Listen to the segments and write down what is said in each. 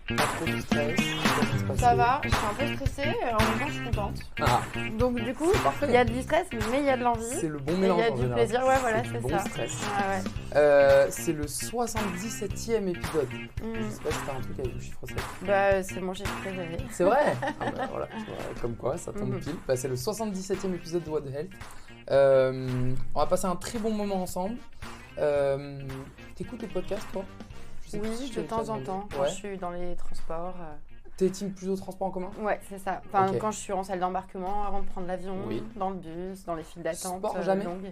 Pas trop de stress, comment ça se passe? Ça va, je suis un peu stressée, en même temps je suis contente. Ah, Donc du coup, c'est parfait. il y a du stress, mais il y a de l'envie. C'est le bon Et mélange il y a en du général. plaisir, ouais, voilà, du c'est bon ça. stress. Ouais. C'est le 77e épisode. Je sais pas si t'as un truc avec le chiffre 7. Bah, c'est mon chiffre préféré. C'est vrai. Ah bah, voilà, tu vois, comme quoi, ça tombe Mhm. pile. Bah, c'est le 77e épisode de What the Health. On va passer un très bon moment ensemble. T'écoutes les podcasts, toi? Je sais plus si Oui, je de t'avais temps déjà en demandé. temps, quand Ouais. je suis dans les transports. T'es team plutôt transport en commun? Ouais, c'est ça. Enfin, Ok. quand je suis en salle d'embarquement, avant de prendre l'avion, Oui. dans le bus, dans les files d'attente Sport, jamais? longues.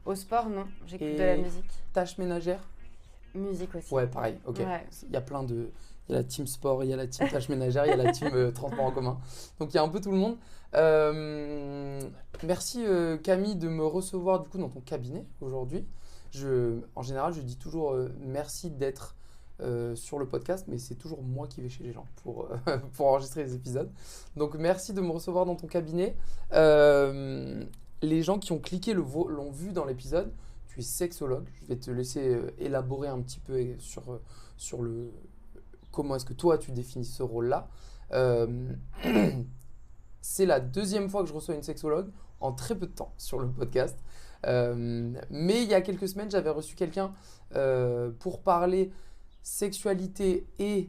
Au sport, non. J'écoute Et de la musique. Tâches ménagères? Musique aussi. Ouais, pareil, ok. Ouais. Il y a plein de... Il y a la team sport, il y a la team tâches ménagères, il y a la team transport en commun. Donc il y a un peu tout le monde. Merci Camille de me recevoir du coup dans ton cabinet aujourd'hui. En général, je dis toujours merci d'être sur le podcast, mais c'est toujours moi qui vais chez les gens pour enregistrer les épisodes. Donc merci de me recevoir dans ton cabinet. Les gens qui ont cliqué l'ont vu dans l'épisode. Tu es sexologue. Je vais te laisser élaborer un petit peu sur le comment est-ce que toi tu définis ce rôle-là. C'est la deuxième fois que je reçois une sexologue en très peu de temps sur le podcast. Mais il y a quelques semaines, j'avais reçu quelqu'un pour parler sexualité et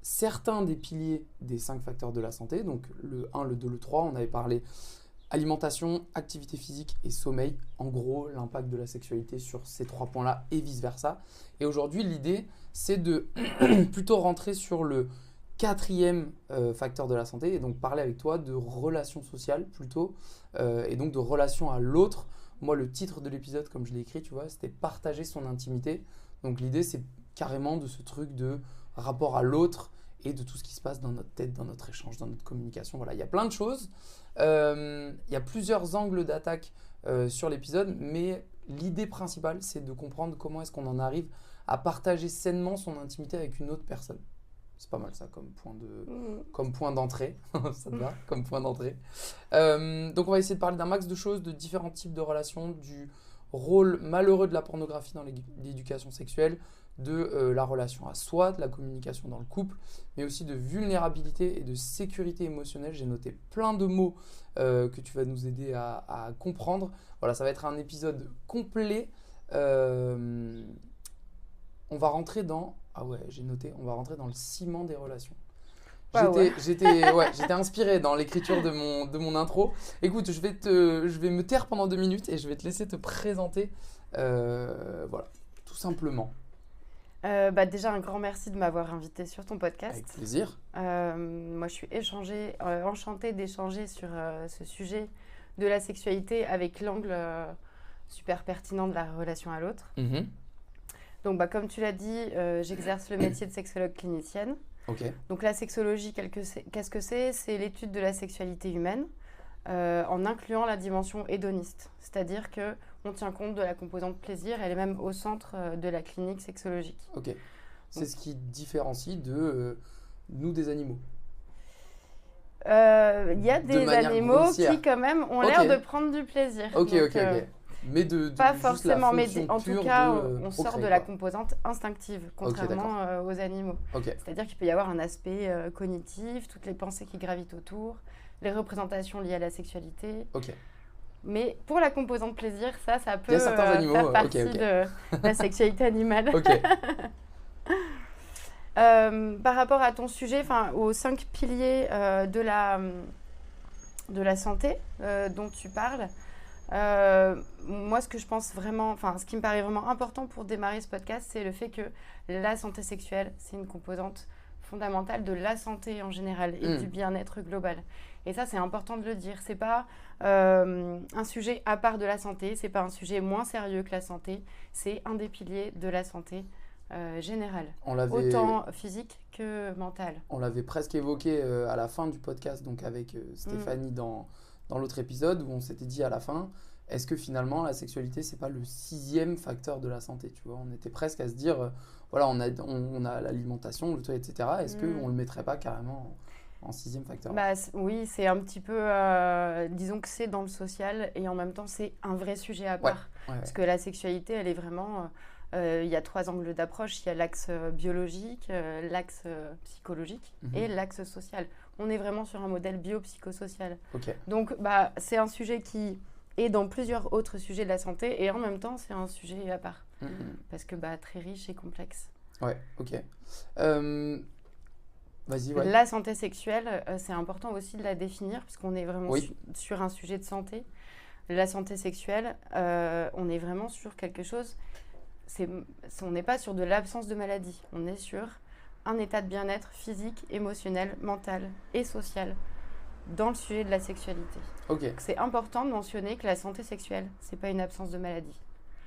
certains des piliers des 5 facteurs de la santé. Donc le 1, le 2, le 3, on avait parlé alimentation, activité physique et sommeil. En gros, l'impact de la sexualité sur ces 3 points-là et vice-versa. Et aujourd'hui, l'idée, c'est de plutôt rentrer sur le 4e facteur de la santé et donc parler avec toi de relations sociales plutôt et donc de relations à l'autre. Moi, le titre de l'épisode, comme je l'ai écrit, tu vois, c'était partager son intimité. Donc l'idée, c'est carrément de ce truc de rapport à l'autre et de tout ce qui se passe dans notre tête, dans notre échange, dans notre communication. Voilà, il y a plein de choses. Il y a plusieurs angles d'attaque sur l'épisode, mais l'idée principale, c'est de comprendre comment est-ce qu'on en arrive à partager sainement son intimité avec une autre personne. C'est pas mal ça comme point d'entrée. Ça te va comme point d'entrée. Donc on va essayer de parler d'un max de choses, de différents types de relations, du rôle malheureux de la pornographie dans l'éducation sexuelle, de la relation à soi, de la communication dans le couple, mais aussi de vulnérabilité et de sécurité émotionnelle. J'ai noté plein de mots que tu vas nous aider à comprendre. Voilà, ça va être un épisode complet. On va rentrer dans... Ah ouais, j'ai noté, on va rentrer dans le ciment des relations. J'étais inspiré dans l'écriture de mon intro. Écoute, je vais me taire pendant 2 minutes et je vais te laisser te présenter. Voilà, tout simplement. Déjà, un grand merci de m'avoir invité sur ton podcast. Avec plaisir. Moi, je suis enchantée d'échanger sur ce sujet de la sexualité avec l'angle super pertinent de la relation à l'autre. Mhm. Donc, comme tu l'as dit, j'exerce le métier de sexologue clinicienne. Ok. Donc, la sexologie, qu'est-ce que c'est? C'est l'étude de la sexualité humaine en incluant la dimension hédoniste. C'est-à-dire qu'on tient compte de la composante plaisir, elle est même au centre de la clinique sexologique. Ok. C'est ce qui différencie de nous des animaux. Il y a De des manière animaux grossière. qui, quand même, ont Ok. l'air de prendre du plaisir. Ok, Donc, ok. Mais de pas juste la forcément, mais fonction en tout pure cas, de on sort procréer, de la quoi. composante instinctive, contrairement aux animaux. Ok. C'est-à-dire qu'il peut y avoir un aspect cognitif, toutes les pensées qui gravitent autour, les représentations liées à la sexualité. Ok. Mais pour la composante plaisir, ça peut Il y a certains animaux, faire ok, partie ok. de la sexualité animale. Ok. Par rapport à ton sujet, aux 5 piliers de la santé dont tu parles, moi, ce que je pense vraiment, ce qui me paraît vraiment important pour démarrer ce podcast, c'est le fait que la santé sexuelle, c'est une composante fondamentale de la santé en général et du bien-être global. Et ça, c'est important de le dire. C'est pas un sujet à part de la santé, c'est pas un sujet moins sérieux que la santé, c'est un des piliers de la santé générale, autant physique que mentale. On l'avait presque évoqué à la fin du podcast, donc avec Stéphanie dans l'autre épisode, où on s'était dit à la fin, est-ce que finalement la sexualité, c'est pas le 6e facteur de la santé, tu vois? On était presque à se dire, voilà, on a l'alimentation, le toit, etc. Est-ce qu'on le mettrait pas carrément en 6e facteur? Oui, c'est un petit peu, disons que c'est dans le social et en même temps, c'est un vrai sujet à part. Ouais. Parce que la sexualité, elle est vraiment Il y a 3 angles d'approche. Il y a l'axe biologique, l'axe psychologique et l'axe social. On est vraiment sur un modèle biopsychosocial. Ok. Donc, c'est un sujet qui est dans plusieurs autres sujets de la santé et en même temps, c'est un sujet à part. Parce que très riche et complexe. Ouais, ok. Vas-y, ouais. La santé sexuelle, c'est important aussi de la définir puisqu'on est vraiment sur un sujet de santé. La santé sexuelle, on est vraiment sur quelque chose, on n'est pas sur de l'absence de maladie, on est sur un état de bien-être physique, émotionnel, mental et social dans le sujet de la sexualité. Ok. C'est important de mentionner que la santé sexuelle, c'est pas une absence de maladie.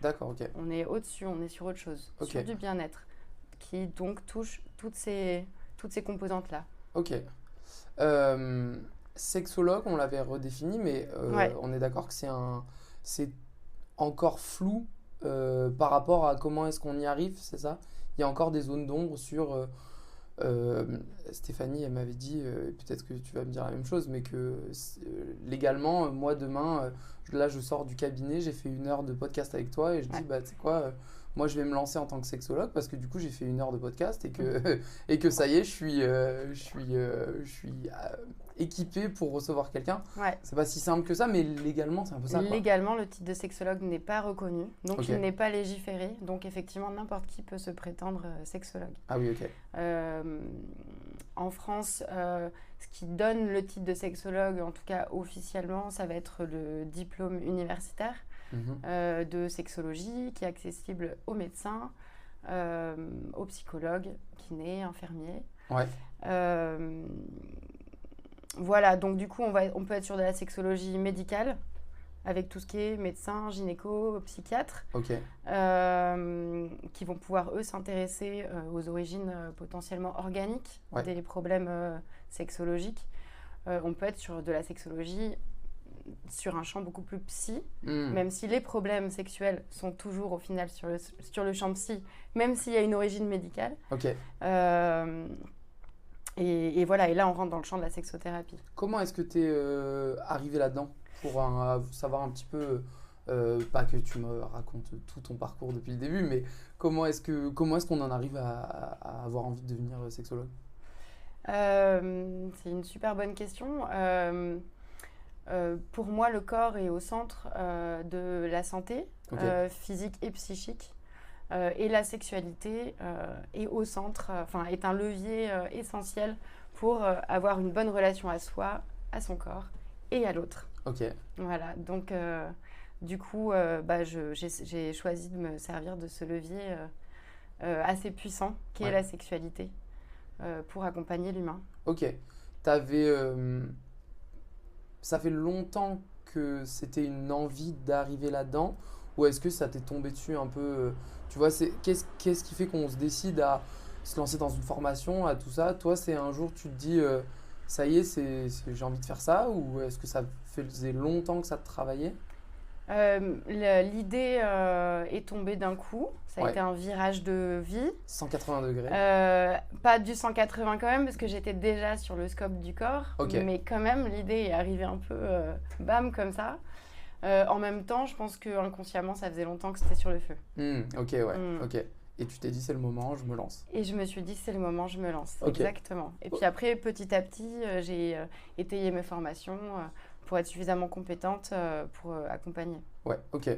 D'accord, ok. On est au-dessus, on est sur autre chose, sur du bien-être, qui donc touche toutes ces composantes-là. Ok. Sexologue, on l'avait redéfini, mais on est d'accord que c'est encore flou par rapport à comment est-ce qu'on y arrive, c'est ça? Il y a encore des zones d'ombre sur... Stéphanie, elle m'avait dit, peut-être que tu vas me dire la même chose, mais que légalement, moi demain, là je sors du cabinet, j'ai fait 1 heure de podcast avec toi et je dis, tu sais quoi, moi je vais me lancer en tant que sexologue parce que du coup j'ai fait 1 heure de podcast et que ça y est, je suis équipé pour recevoir quelqu'un. Ouais. C'est pas si simple que ça, mais légalement c'est un peu ça, quoi. Légalement, le titre de sexologue n'est pas reconnu, donc il n'est pas légiféré. Donc effectivement, n'importe qui peut se prétendre sexologue. Ah oui, ok. En France, ce qui donne le titre de sexologue, en tout cas officiellement, ça va être le diplôme universitaire de sexologie qui est accessible aux médecins, aux psychologues, kinés, infirmiers. Ouais. Voilà, donc du coup, on peut être sur de la sexologie médicale, avec tout ce qui est médecin, gynéco, psychiatre, qui vont pouvoir, eux, s'intéresser aux origines potentiellement organiques des problèmes sexologiques. On peut être sur de la sexologie sur un champ beaucoup plus psy, même si les problèmes sexuels sont toujours au final sur le champ psy, même s'il y a une origine médicale. Et voilà, et là on rentre dans le champ de la sexothérapie. Comment est-ce que tu es arrivé là-dedans pour savoir un petit peu, pas que tu me racontes tout ton parcours depuis le début, mais comment est-ce qu'on en arrive à avoir envie de devenir sexologue? C'est une super bonne question. Pour moi, le corps est au centre de la santé physique et psychique. Et la sexualité est au centre, est un levier essentiel pour avoir une bonne relation à soi, à son corps et à l'autre. Voilà, donc du coup, j'ai choisi de me servir de ce levier assez puissant qu'est la sexualité pour accompagner l'humain. Ok, ça fait longtemps que c'était une envie d'arriver là-dedans, ou est-ce que ça t'est tombé dessus un peu tu vois, qu'est-ce qui fait qu'on se décide à se lancer dans une formation, à tout ça? Toi, c'est un jour, tu te dis, ça y est, j'ai envie de faire ça, ou est-ce que ça faisait longtemps que ça te travaillait? L'idée est tombée d'un coup. Ça a été un virage de vie. 180 degrés. Pas du 180 quand même, parce que j'étais déjà sur le scope du corps. Mais quand même, l'idée est arrivée un peu bam, comme ça. En même temps, je pense qu'inconsciemment, ça faisait longtemps que c'était sur le feu. Ok. Et tu t'es dit, c'est le moment, je me lance. Et je me suis dit, c'est le moment, je me lance. Exactement. Et puis après, petit à petit, j'ai étayé mes formations pour être suffisamment compétente pour accompagner. Ouais, ok.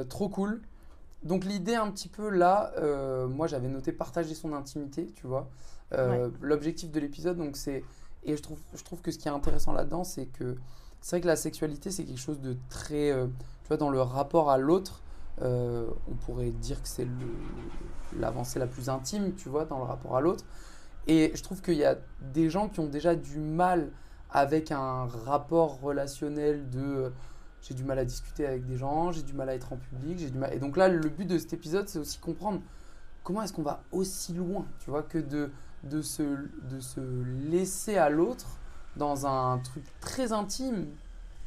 Trop cool. Donc l'idée un petit peu là, moi j'avais noté partager son intimité, tu vois. L'objectif de l'épisode, donc et je trouve que ce qui est intéressant là-dedans, c'est vrai que la sexualité, c'est quelque chose de très, tu vois, dans le rapport à l'autre, on pourrait dire que c'est l'avancée la plus intime, tu vois, dans le rapport à l'autre. Et je trouve qu'il y a des gens qui ont déjà du mal avec un rapport relationnel de j'ai du mal à discuter avec des gens, j'ai du mal à être en public, Et donc là, le but de cet épisode, c'est aussi comprendre comment est-ce qu'on va aussi loin, tu vois, que de se laisser à l'autre dans un truc très intime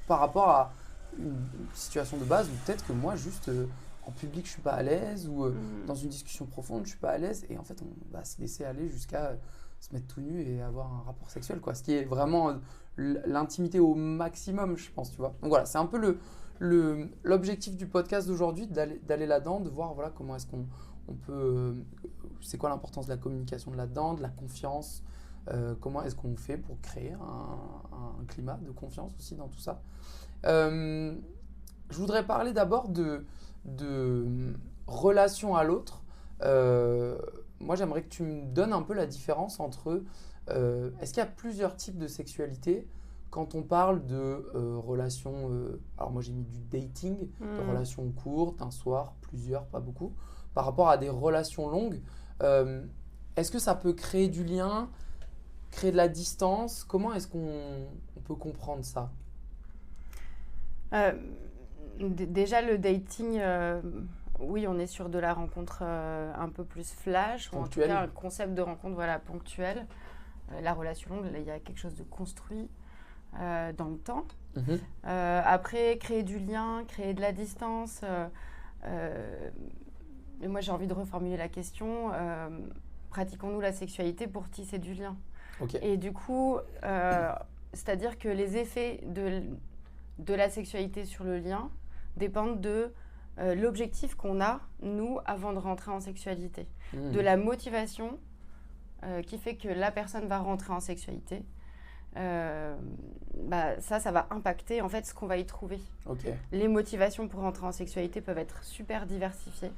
par rapport à une situation de base où peut-être que moi, juste en public, je suis pas à l'aise ou dans une discussion profonde, je suis pas à l'aise. Et en fait, on va se laisser aller jusqu'à se mettre tout nu et avoir un rapport sexuel, quoi. Ce qui est vraiment l'intimité au maximum, je pense, tu vois. Donc voilà, c'est un peu l'objectif du podcast d'aujourd'hui, d'aller là-dedans, de voir voilà, comment est-ce qu'on peut... c'est quoi l'importance de la communication de là-dedans, de la confiance, comment est-ce qu'on fait pour créer un climat de confiance aussi dans tout ça. Je voudrais parler d'abord de relation à l'autre. Moi, j'aimerais que tu me donnes un peu la différence entre... est-ce qu'il y a plusieurs types de sexualité quand on parle de relations... alors moi, j'ai mis du dating, de relations courtes, un soir, plusieurs, pas beaucoup, par rapport à des relations longues. Est-ce que ça peut créer du lien, créer de la distance? Comment est-ce qu'on peut comprendre ça? Déjà, le dating, oui, on est sur de la rencontre un peu plus flash, ou en tout cas un concept de rencontre voilà, ponctuelle. La relation longue, là, il y a quelque chose de construit dans le temps. Après, créer du lien, créer de la distance. Et moi, j'ai envie de reformuler la question. Pratiquons-nous la sexualité pour tisser du lien? Et du coup, c'est-à-dire que les effets de la sexualité sur le lien dépendent de l'objectif qu'on a, nous, avant de rentrer en sexualité. De la motivation qui fait que la personne va rentrer en sexualité. Ça va impacter en fait ce qu'on va y trouver. Les motivations pour rentrer en sexualité peuvent être super diversifiées.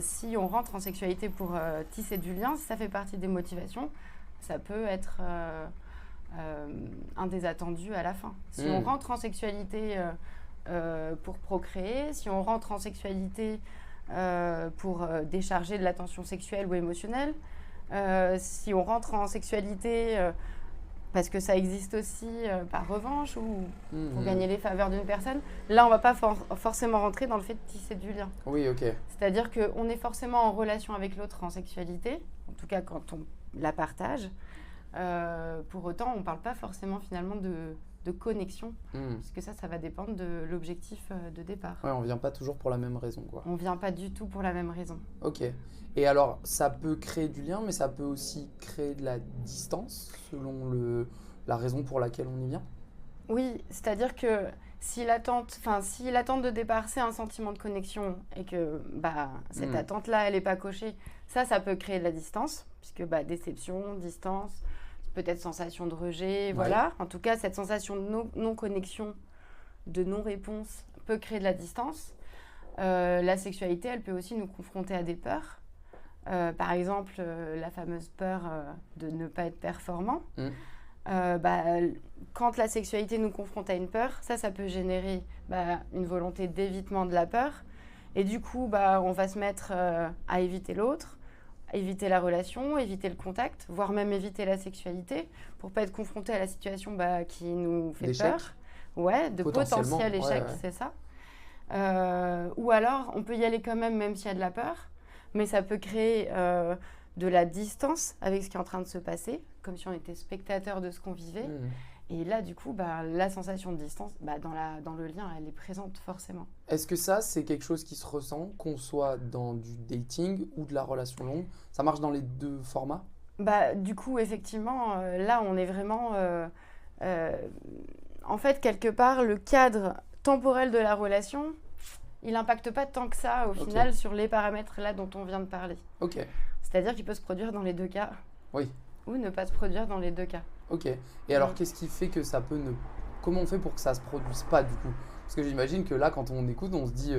Si on rentre en sexualité pour tisser du lien, si ça fait partie des motivations, ça peut être un des attendus à la fin. Si on rentre en sexualité pour procréer, si on rentre en sexualité pour décharger de la tension sexuelle ou émotionnelle, si on rentre en sexualité parce que ça existe aussi par revanche ou pour gagner les faveurs d'une personne, là on ne va pas forcément rentrer dans le fait de tisser du lien. Oui, ok. C'est-à-dire qu'on est forcément en relation avec l'autre en sexualité, en tout cas quand on la partage. Pour autant, on ne parle pas forcément finalement de connexion, parce que ça va dépendre de l'objectif de départ. Ouais, on ne vient pas toujours pour la même raison, quoi. On ne vient pas du tout pour la même raison. Ok. Et alors, ça peut créer du lien, mais ça peut aussi créer de la distance, selon la raison pour laquelle on y vient? Oui, c'est-à-dire que si l'attente de départ, c'est un sentiment de connexion, et que cette attente-là, elle n'est pas cochée, ça peut créer de la distance, puisque déception, distance, peut-être sensation de rejet, voilà. En tout cas, cette sensation de non-connexion, de non-réponse peut créer de la distance. La sexualité, elle peut aussi nous confronter à des peurs. Par exemple, la fameuse peur de ne pas être performant. Quand la sexualité nous confronte à une peur, ça peut générer une volonté d'évitement de la peur. Et du coup, on va se mettre à éviter l'autre, éviter la relation, éviter le contact, voire même éviter la sexualité pour pas être confronté à la situation qui nous fait peur. Ouais, de potentiel échec, c'est ça. Ou alors, on peut y aller quand même s'il y a de la peur, mais ça peut créer de la distance avec ce qui est en train de se passer, comme si on était spectateur de ce qu'on vivait. Et là, du coup, la sensation de distance, dans le lien, elle est présente forcément. Est-ce que ça, c'est quelque chose qui se ressent, qu'on soit dans du dating ou de la relation longue? Ça marche dans les deux formats? Du coup, effectivement, là, on est vraiment... en fait, quelque part, le cadre temporel de la relation, il n'impacte pas tant que ça, au final, sur les paramètres là dont on vient de parler. C'est-à-dire qu'il peut se produire dans les deux cas. Oui. Ou ne pas se produire dans les deux cas. Ok. Et alors, qu'est-ce qui fait que ça peut ne... Comment on fait pour que ça ne se produise pas, du coup? Parce que j'imagine que là, quand on écoute, on se dit...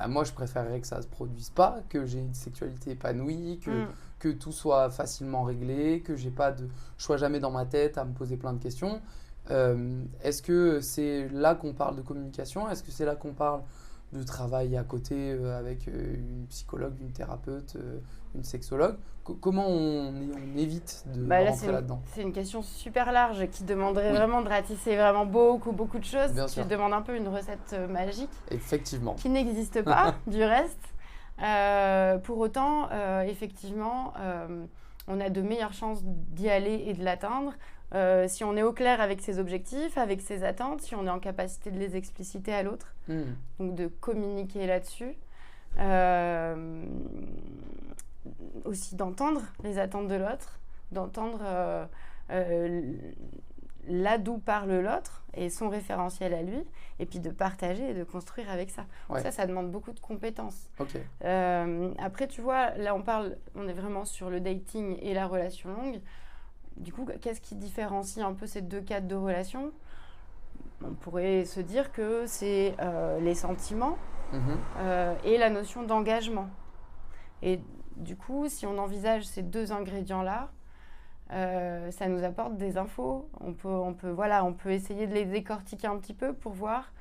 moi, je préférerais que ça ne se produise pas, que j'ai une sexualité épanouie, que tout soit facilement réglé, que je sois jamais dans ma tête à me poser plein de questions. Est-ce que c'est là qu'on parle de communication? Est-ce que c'est là qu'on parle de travail à côté avec une psychologue, une thérapeute, une sexologue? Comment on évite de rentrer là-dedans? C'est une question super large qui demanderait vraiment de ratisser vraiment beaucoup de choses. Bien sûr. Tu demandes un peu une recette magique. Effectivement. Qui n'existe pas, du reste. Pour autant, effectivement, on a de meilleures chances d'y aller et de l'atteindre si on est au clair avec ses objectifs, avec ses attentes, si on est en capacité de les expliciter à l'autre, donc de communiquer là-dessus. Aussi d'entendre les attentes de l'autre, d'entendre là d'où parle l'autre et son référentiel à lui, et puis de partager et de construire avec ça. Ouais. Ça demande beaucoup de compétences. Ok. Après, tu vois, là on est vraiment sur le dating et la relation longue. Du coup, qu'est-ce qui différencie un peu ces deux cadres de relation ? On pourrait se dire que c'est les sentiments et la notion d'engagement. Et du coup, si on envisage ces deux ingrédients-là, ça nous apporte des infos. On peut essayer de les décortiquer un petit peu pour voir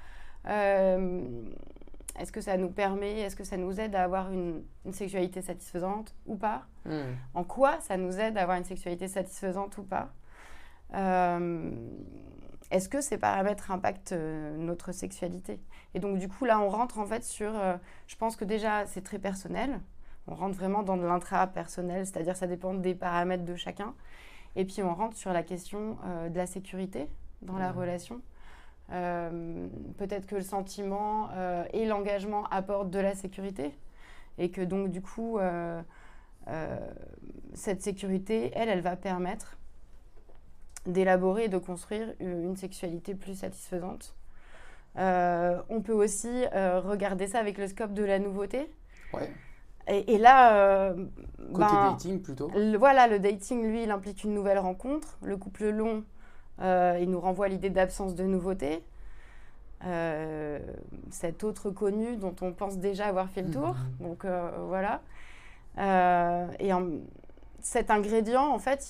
est-ce que ça nous permet, est-ce que ça nous aide à avoir une sexualité satisfaisante ou pas ? En quoi ça nous aide à avoir une sexualité satisfaisante ou pas ? Est-ce que ces paramètres impactent notre sexualité ? Et donc, du coup, là, on rentre en fait sur... je pense que déjà, c'est très personnel. On rentre vraiment dans de l'intra-personnel, c'est-à-dire ça dépend des paramètres de chacun. Et puis, on rentre sur la question de la sécurité dans la relation. Peut-être que le sentiment et l'engagement apportent de la sécurité. Et que donc, du coup, cette sécurité, elle va permettre d'élaborer et de construire une sexualité plus satisfaisante. On peut aussi regarder ça avec le scope de la nouveauté. Ouais. Et là... Côté dating, plutôt. Le dating, lui, il implique une nouvelle rencontre. Le couple long, il nous renvoie à l'idée d'absence de nouveauté. Cet autre connu dont on pense déjà avoir fait le tour. Donc, voilà. Cet ingrédient, en fait,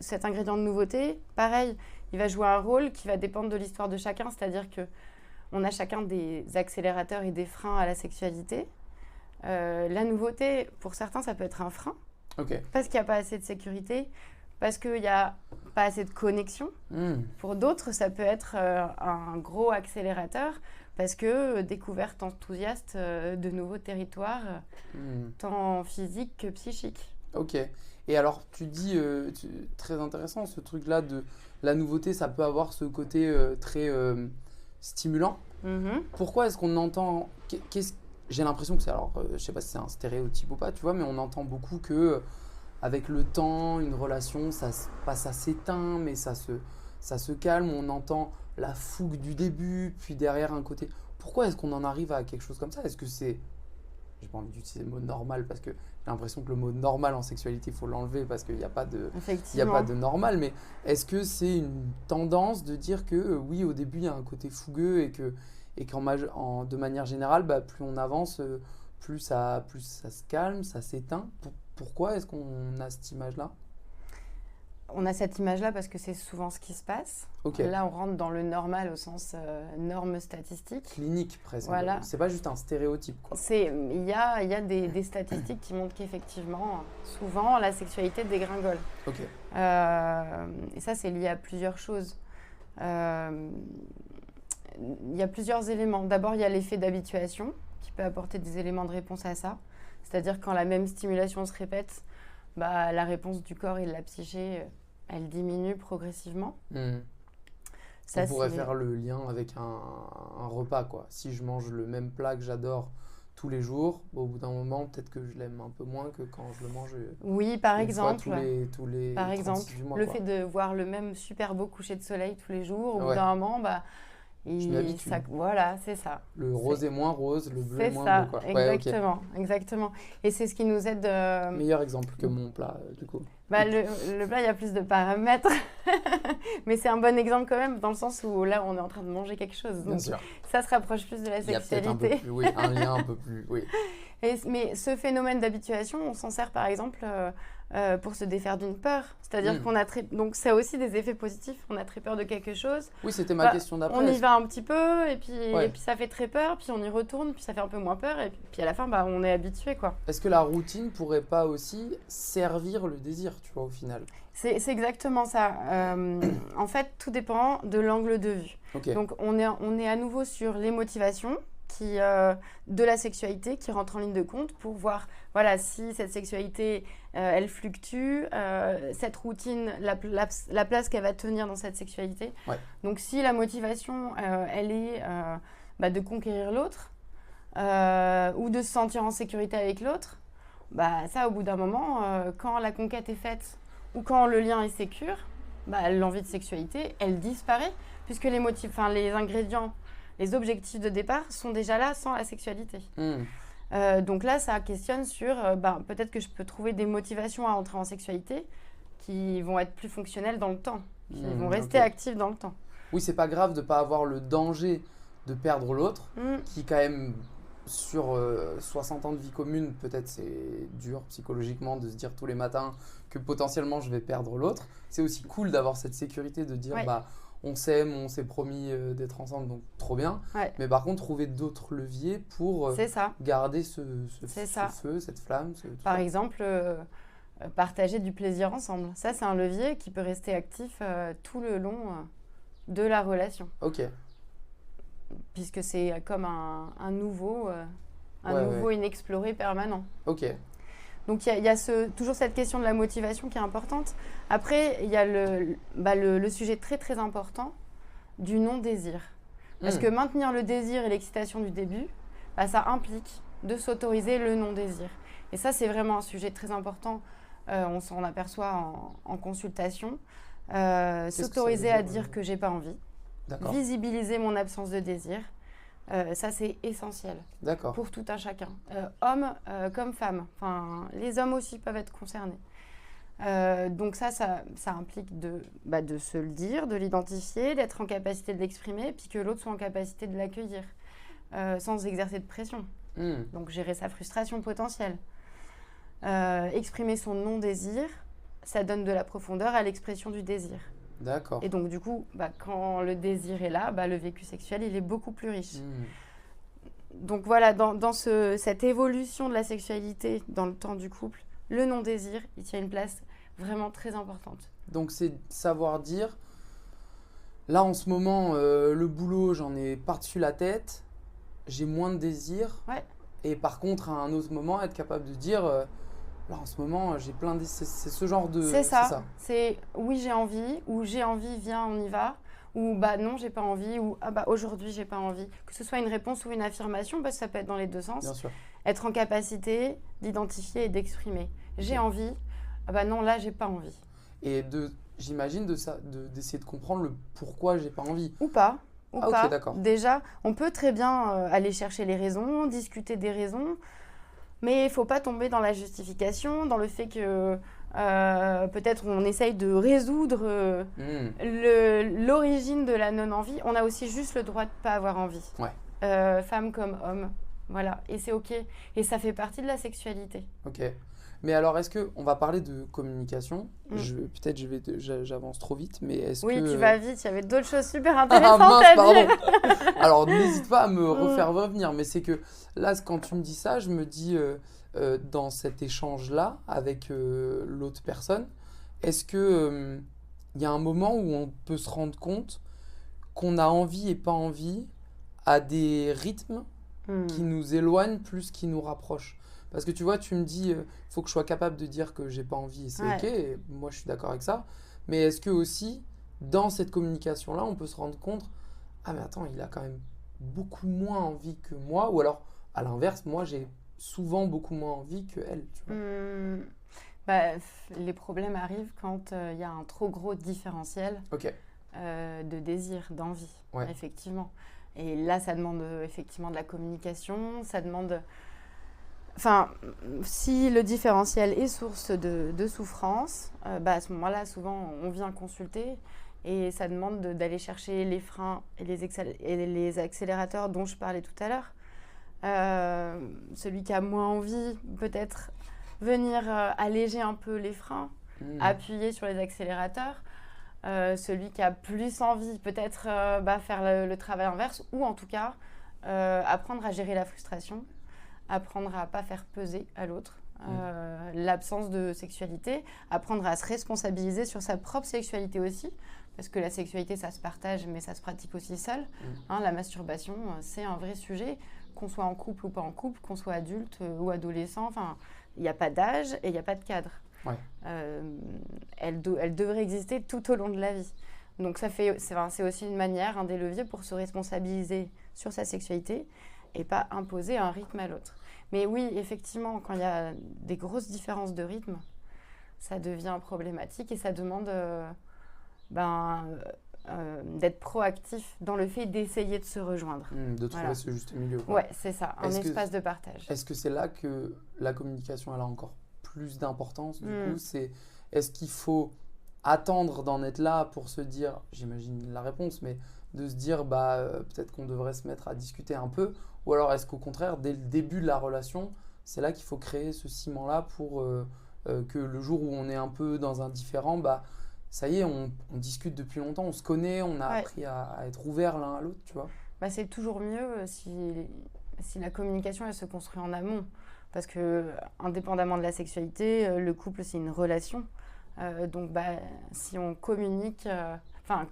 cet ingrédient de nouveauté, pareil, il va jouer un rôle qui va dépendre de l'histoire de chacun, c'est-à-dire qu'on a chacun des accélérateurs et des freins à la sexualité. La nouveauté, pour certains, ça peut être un frein, parce qu'il n'y a pas assez de sécurité, parce qu'il n'y a pas assez de connexion. Pour d'autres, ça peut être un gros accélérateur, parce que découverte enthousiaste de nouveaux territoires, tant physiques que psychiques. Ok. Et alors, tu dis, très intéressant, ce truc-là de la nouveauté, ça peut avoir ce côté très stimulant. Pourquoi est-ce qu'on entend... J'ai l'impression que c'est... Alors, je sais pas si c'est un stéréotype ou pas, tu vois, mais on entend beaucoup que avec le temps, une relation, ça s'éteint, mais ça se calme. On entend la fougue du début, puis derrière un côté... Pourquoi est-ce qu'on en arrive à quelque chose comme ça ? Est-ce que c'est... J'ai pas envie d'utiliser le mot normal parce que j'ai l'impression que le mot normal en sexualité, il faut l'enlever parce qu'il n'y a pas de normal. Mais est-ce que c'est une tendance de dire que oui, au début, il y a un côté fougueux et de manière générale, plus on avance, plus ça se calme, ça s'éteint. Pourquoi est-ce qu'on a cette image-là ? On a cette image-là parce que c'est souvent ce qui se passe. Là, on rentre dans le normal au sens normes statistiques. Clinique, presque. Voilà. C'est pas juste un stéréotype, quoi. Il y a des statistiques qui montrent qu'effectivement, souvent, la sexualité dégringole. Et ça, c'est lié à plusieurs choses. Il y a plusieurs éléments. D'abord, il y a l'effet d'habituation qui peut apporter des éléments de réponse à ça. C'est-à-dire quand la même stimulation se répète, la réponse du corps et de la psyché, elle diminue progressivement. Ça, on pourrait faire le lien avec un repas, quoi. Si je mange le même plat que j'adore tous les jours, au bout d'un moment, peut-être que je l'aime un peu moins que quand je le mange par exemple, tous les par exemple, du mois, le quoi. fait de voir le même super beau coucher de soleil tous les jours, au bout d'un moment, je m'habitue. Voilà, c'est ça. Le rose est moins rose, le bleu est moins bleu, quoi. Exactement. Et c'est ce qui nous aide... Meilleur exemple que mon plat, du coup. Le plat, il y a plus de paramètres. Mais c'est un bon exemple quand même, dans le sens où là, on est en train de manger quelque chose. Donc, bien sûr. Ça se rapproche plus de la sexualité. Il y a peut-être un lien un peu plus... Oui. Mais ce phénomène d'habituation, on s'en sert par exemple pour se défaire d'une peur. C'est-à-dire qu'on a donc ça a aussi des effets positifs. On a très peur de quelque chose. Oui, c'était ma question d'après. On y va un petit peu et puis ça fait très peur. Puis on y retourne, puis ça fait un peu moins peur. Et puis à la fin, on est habitué, quoi. Est-ce que la routine pourrait pas aussi servir le désir, tu vois, au final ? C'est exactement ça. En fait, tout dépend de l'angle de vue. Donc on est à nouveau sur les motivations de la sexualité qui rentre en ligne de compte pour voir si cette sexualité elle fluctue, cette routine, la place qu'elle va tenir dans cette sexualité. Donc si la motivation elle est de conquérir l'autre ou de se sentir en sécurité avec l'autre, ça au bout d'un moment quand la conquête est faite ou quand le lien est sécure, l'envie de sexualité, elle disparaît, puisque les ingrédients, les objectifs de départ sont déjà là sans la sexualité. Donc là, ça questionne sur peut-être que je peux trouver des motivations à entrer en sexualité qui vont être plus fonctionnelles dans le temps, qui vont rester actives dans le temps. Oui, c'est pas grave de ne pas avoir le danger de perdre l'autre, qui quand même, sur 60 ans de vie commune, peut-être c'est dur psychologiquement de se dire tous les matins que potentiellement je vais perdre l'autre. C'est aussi cool d'avoir cette sécurité de dire on s'aime, on s'est promis d'être ensemble, donc trop bien. Ouais. Mais par contre, trouver d'autres leviers pour garder ce feu, cette flamme. Par exemple, partager du plaisir ensemble. Ça, c'est un levier qui peut rester actif tout le long de la relation. Ok. Puisque c'est comme un nouveau inexploré permanent. Ok. Donc, il y a toujours cette question de la motivation qui est importante. Après, il y a le sujet très, très important du non-désir. Parce que maintenir le désir et l'excitation du début, ça implique de s'autoriser le non-désir. Et ça, c'est vraiment un sujet très important. On s'en aperçoit en consultation. S'autoriser à dire que j'ai pas envie. D'accord. Visibiliser mon absence de désir. Ça, c'est essentiel. D'accord. Pour tout un chacun. Hommes comme femmes. Enfin, les hommes aussi peuvent être concernés. Donc ça implique de se le dire, de l'identifier, d'être en capacité de l'exprimer, puis que l'autre soit en capacité de l'accueillir, sans exercer de pression. Donc gérer sa frustration potentielle. Exprimer son non-désir, ça donne de la profondeur à l'expression du désir. D'accord. Et donc du coup, quand le désir est là, le vécu sexuel, il est beaucoup plus riche. Donc voilà, dans cette évolution de la sexualité dans le temps du couple, le non-désir, il tient une place vraiment très importante. Donc c'est savoir dire, là en ce moment, le boulot, j'en ai par-dessus la tête, j'ai moins de désir. Ouais. Et par contre, à un autre moment, être capable de dire, là en ce moment, j'ai plein de... C'est ce genre de... C'est ça. C'est oui, j'ai envie, ou j'ai envie, viens, on y va. Ou non, j'ai pas envie, ou aujourd'hui, j'ai pas envie. Que ce soit une réponse ou une affirmation, ça peut être dans les deux sens. Bien sûr. Être en capacité d'identifier et d'exprimer. J'ai envie, non, là, j'ai pas envie. Et j'imagine d'essayer de comprendre le pourquoi j'ai pas envie. Ou pas. Ok, d'accord. Déjà, on peut très bien aller chercher les raisons, discuter des raisons, mais il faut pas tomber dans la justification, dans le fait que peut-être on essaye de résoudre l'origine de la non-envie. On a aussi juste le droit de pas avoir envie. Ouais. Femme comme homme. Voilà, et c'est ok. Et ça fait partie de la sexualité. Ok. Mais alors, est-ce qu'on va parler de communication? Peut-être j'avance trop vite, mais est-ce que... Oui, tu vas vite, il y avait d'autres choses super intéressantes à dire. Alors, n'hésite pas à me refaire revenir, mais c'est que là, quand tu me dis ça, je me dis, dans cet échange-là avec l'autre personne, est-ce que y a un moment où on peut se rendre compte qu'on a envie et pas envie à des rythmes qui nous éloignent plus qu'ils nous rapprochent? Parce que tu vois, tu me dis, faut que je sois capable de dire que j'ai pas envie et c'est ok, et moi je suis d'accord avec ça. Mais est-ce que aussi, dans cette communication-là, on peut se rendre compte, ah mais attends, il a quand même beaucoup moins envie que moi, ou alors à l'inverse, moi j'ai souvent beaucoup moins envie que elle, tu vois. Les problèmes arrivent quand il y a un trop gros différentiel de désir, d'envie, effectivement. Et là, ça demande effectivement de la communication, ça demande... Enfin, si le différentiel est source de souffrance, à ce moment-là, souvent, on vient consulter et ça demande d'aller chercher les freins et les accélérateurs dont je parlais tout à l'heure. Celui qui a moins envie, peut-être venir alléger un peu les freins, appuyer sur les accélérateurs. Celui qui a plus envie, peut-être faire le travail inverse ou en tout cas apprendre à gérer la frustration. Apprendre à ne pas faire peser à l'autre l'absence de sexualité, apprendre à se responsabiliser sur sa propre sexualité aussi, parce que la sexualité, ça se partage, mais ça se pratique aussi seul. La masturbation, c'est un vrai sujet, qu'on soit en couple ou pas en couple, qu'on soit adulte ou adolescent, il n'y a pas d'âge et il n'y a pas de cadre. Ouais. Elle devrait exister tout au long de la vie. Donc c'est aussi une manière, un des leviers pour se responsabiliser sur sa sexualité, et pas imposer un rythme à l'autre. Mais oui, effectivement, quand il y a des grosses différences de rythme, ça devient problématique et ça demande d'être proactif dans le fait d'essayer de se rejoindre. De trouver ce juste milieu. Ouais, c'est ça, un espace de partage. Est-ce que c'est là que la communication elle a encore plus d'importance du coup, est-ce qu'il faut attendre d'en être là pour se dire, j'imagine la réponse, mais de se dire peut-être qu'on devrait se mettre à discuter un peu, ou alors est-ce qu'au contraire, dès le début de la relation, c'est là qu'il faut créer ce ciment-là pour que le jour où on est un peu dans un différend, ça y est, on discute depuis longtemps, on se connaît, on a appris à être ouvert l'un à l'autre, tu vois. C'est toujours mieux si la communication elle se construit en amont, parce que indépendamment de la sexualité, le couple c'est une relation. Donc si on communique,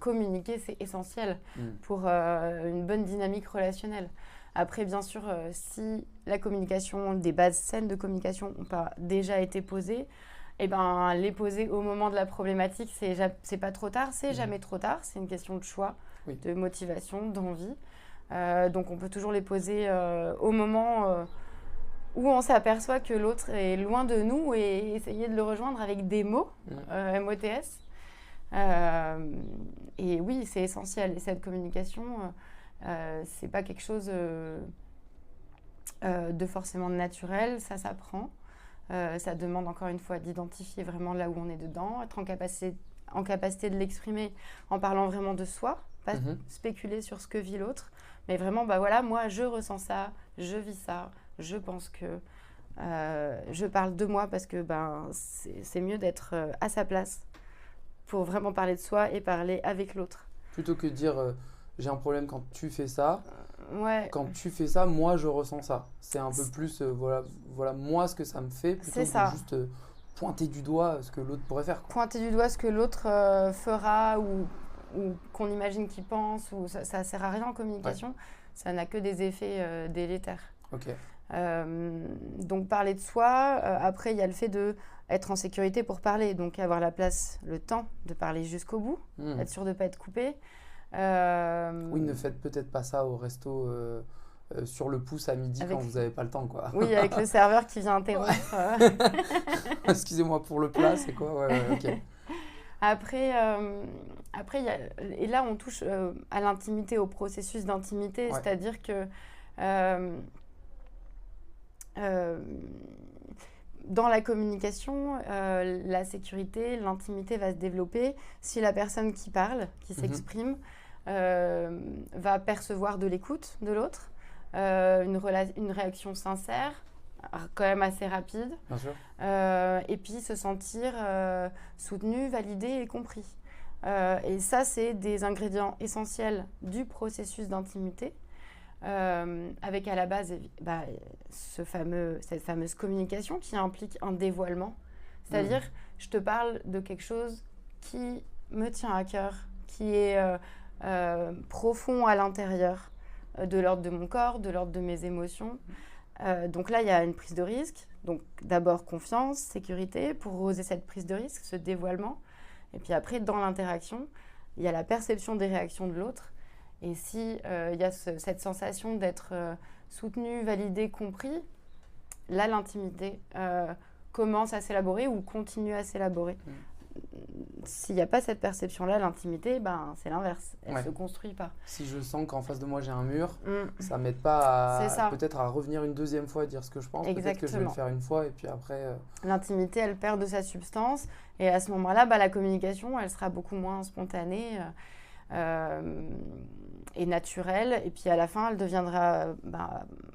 communiquer c'est essentiel pour une bonne dynamique relationnelle. Après bien sûr, si la communication, des bases saines de communication n'ont pas déjà été posées, les poser au moment de la problématique, c'est pas trop tard, c'est jamais trop tard, c'est une question de choix, de motivation, d'envie. Donc on peut toujours les poser au moment où on s'aperçoit que l'autre est loin de nous et essayer de le rejoindre avec des mots, MOTS. Et oui, c'est essentiel. Et cette communication, c'est pas quelque chose de forcément naturel, ça s'apprend. Ça demande encore une fois d'identifier vraiment là où on est dedans, être en capacité de l'exprimer en parlant vraiment de soi, pas spéculer sur ce que vit l'autre, mais vraiment, moi je ressens ça, je vis ça, je pense que je parle de moi parce que c'est mieux d'être à sa place pour vraiment parler de soi et parler avec l'autre. Plutôt que de dire j'ai un problème quand tu fais ça. Quand tu fais ça, moi je ressens ça. C'est un peu plus voilà moi ce que ça me fait plutôt que juste pointer du doigt ce que l'autre pourrait faire. Pointer du doigt ce que l'autre fera ou qu'on imagine qu'il pense, ou ça sert à rien en communication. Ça n'a que des effets délétères. Donc parler de soi, après il y a le fait d'être en sécurité pour parler, donc avoir la place, le temps de parler jusqu'au bout, être sûr de ne pas être coupé. Oui, ne faites peut-être pas ça au resto sur le pouce à midi quand vous n'avez pas le temps, quoi. Oui, avec le serveur qui vient interrompre. Excusez-moi pour le plat, c'est quoi? Ok. Après et là on touche à l'intimité, au processus d'intimité, c'est-à-dire que dans la communication, la sécurité, l'intimité va se développer si la personne qui parle, qui s'exprime, va percevoir de l'écoute de l'autre, une réaction sincère, quand même assez rapide, bien sûr. Et puis se sentir soutenu, validé et compris. Et ça, c'est des ingrédients essentiels du processus d'intimité, avec à la base cette fameuse communication qui implique un dévoilement. C'est-à-dire, je te parle de quelque chose qui me tient à cœur, qui est profond à l'intérieur, de l'ordre de mon corps, de l'ordre de mes émotions. Donc là, il y a une prise de risque. Donc d'abord confiance, sécurité pour oser cette prise de risque, ce dévoilement. Et puis après, dans l'interaction, il y a la perception des réactions de l'autre. Et si il y a cette sensation d'être soutenu, validé, compris, là, l'intimité commence à s'élaborer ou continue à s'élaborer. S'il n'y a pas cette perception-là, l'intimité, c'est l'inverse. Elle ne se construit pas. Si je sens qu'en face de moi, j'ai un mur, ça ne m'aide pas peut-être à revenir une deuxième fois, à dire ce que je pense. Exactement. Peut-être que je vais le faire une fois et puis après… L'intimité, elle perd de sa substance. Et à ce moment-là, la communication, elle sera beaucoup moins spontanée et naturelle. Et puis à la fin, elle deviendra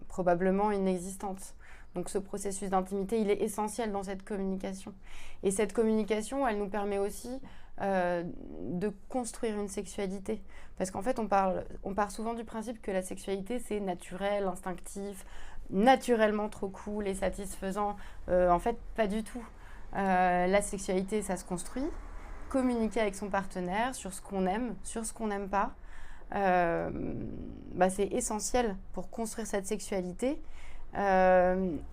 probablement inexistante. Donc ce processus d'intimité, il est essentiel dans cette communication. Et cette communication, elle nous permet aussi de construire une sexualité. Parce qu'en fait, on part souvent du principe que la sexualité, c'est naturel, instinctif, naturellement trop cool et satisfaisant. En fait, pas du tout. La sexualité, ça se construit. Communiquer avec son partenaire sur ce qu'on aime, sur ce qu'on n'aime pas, c'est essentiel pour construire cette sexualité.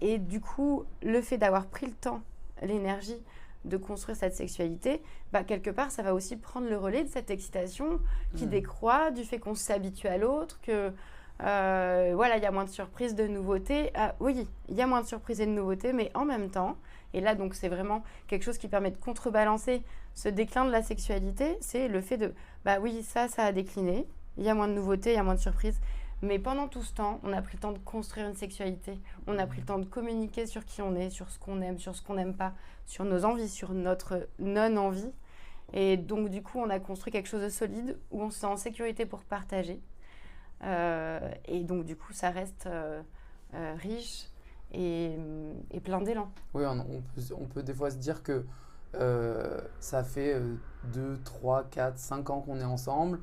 Et du coup, le fait d'avoir pris le temps, l'énergie de construire cette sexualité, quelque part, ça va aussi prendre le relais de cette excitation qui décroît, du fait qu'on s'habitue à l'autre, que il y a moins de surprises, de nouveautés. Oui, il y a moins de surprises et de nouveautés, mais en même temps, Et là, donc, c'est vraiment quelque chose qui permet de contrebalancer ce déclin de la sexualité. C'est le fait de, bah oui, ça a décliné. Il y a moins de nouveautés, il y a moins de surprises. Mais pendant tout ce temps, on a pris le temps de construire une sexualité. On a pris le temps de communiquer sur qui on est, sur ce qu'on aime, sur ce qu'on n'aime pas, sur nos envies, sur notre non-envie. Et donc, du coup, on a construit quelque chose de solide où on se sent en sécurité pour partager. Et donc, du coup, ça reste riche et plein d'élan. Oui, on peut des fois se dire que ça fait 2, 3, 4, 5 ans qu'on est ensemble.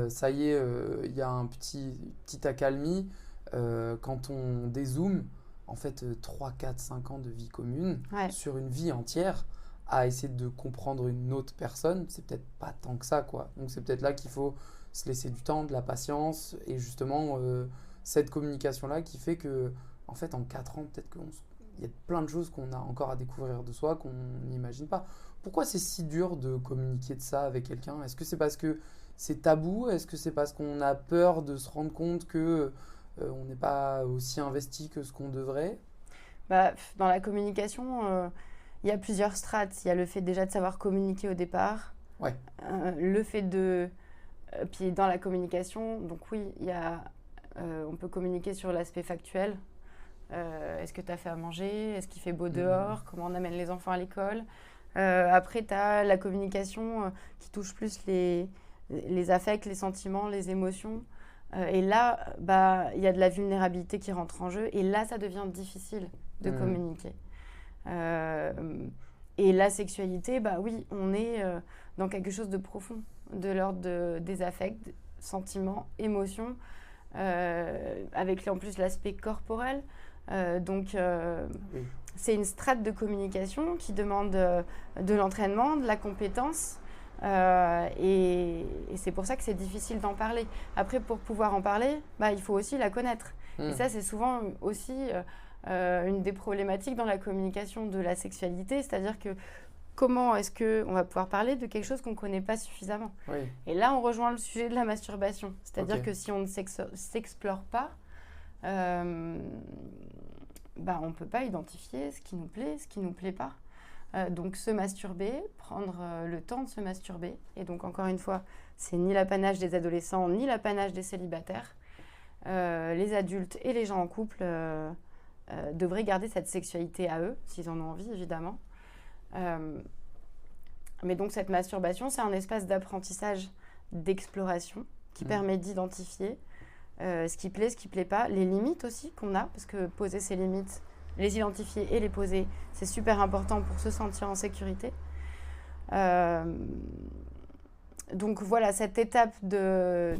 Ça y est, il y a un petit accalmie. Quand on dézoome, en fait, 3, 4, 5 ans de vie commune sur une vie entière à essayer de comprendre une autre personne, c'est peut-être pas tant que ça, quoi. Donc, c'est peut-être là qu'il faut se laisser du temps, de la patience et justement cette communication-là qui fait que, en fait, en 4 ans, peut-être qu'il y a plein de choses qu'on a encore à découvrir de soi qu'on n'imagine pas. Pourquoi c'est si dur de communiquer de ça avec quelqu'un? Est-ce que c'est parce que c'est tabou? Est-ce que c'est parce qu'on a peur de se rendre compte que on n'est pas aussi investi que ce qu'on devrait? Bah, dans la communication, il y a plusieurs strates. Il y a le fait déjà de savoir communiquer au départ. Ouais. Le fait de... puis dans la communication, donc oui, on peut communiquer sur l'aspect factuel. Est-ce que tu as fait à manger? Est-ce qu'il fait beau dehors? Comment on amène les enfants à l'école? Après, tu as la communication qui touche plus les affects, les sentiments, les émotions. Et là, bah, y a de la vulnérabilité qui rentre en jeu. Et là, ça devient difficile de communiquer. Et la sexualité, bah oui, on est dans quelque chose de profond, de l'ordre des affects, sentiments, émotions, avec en plus l'aspect corporel. Donc, c'est une strate de communication qui demande de l'entraînement, de la compétence. Et c'est pour ça que c'est difficile d'en parler. Après, pour pouvoir en parler, bah, il faut aussi la connaître. Et ça, c'est souvent aussi une des problématiques dans la communication de la sexualité. C'est-à-dire que comment est-ce qu'on va pouvoir parler de quelque chose qu'on ne connaît pas suffisamment? Et là, on rejoint le sujet de la masturbation. C'est-à-dire que si on ne s'explore pas, bah, on ne peut pas identifier ce qui nous plaît, ce qui ne nous plaît pas. Donc se masturber, prendre le temps de se masturber. Et donc encore une fois, c'est ni l'apanage des adolescents, ni l'apanage des célibataires. Les adultes et les gens en couple devraient garder cette sexualité à eux, s'ils en ont envie évidemment. Mais donc cette masturbation, c'est un espace d'apprentissage, d'exploration, qui permet d'identifier ce qui plaît, ce qui ne plaît pas, les limites aussi qu'on a, parce que poser ses limites, les identifier et les poser, c'est super important pour se sentir en sécurité. Donc voilà, cette étape de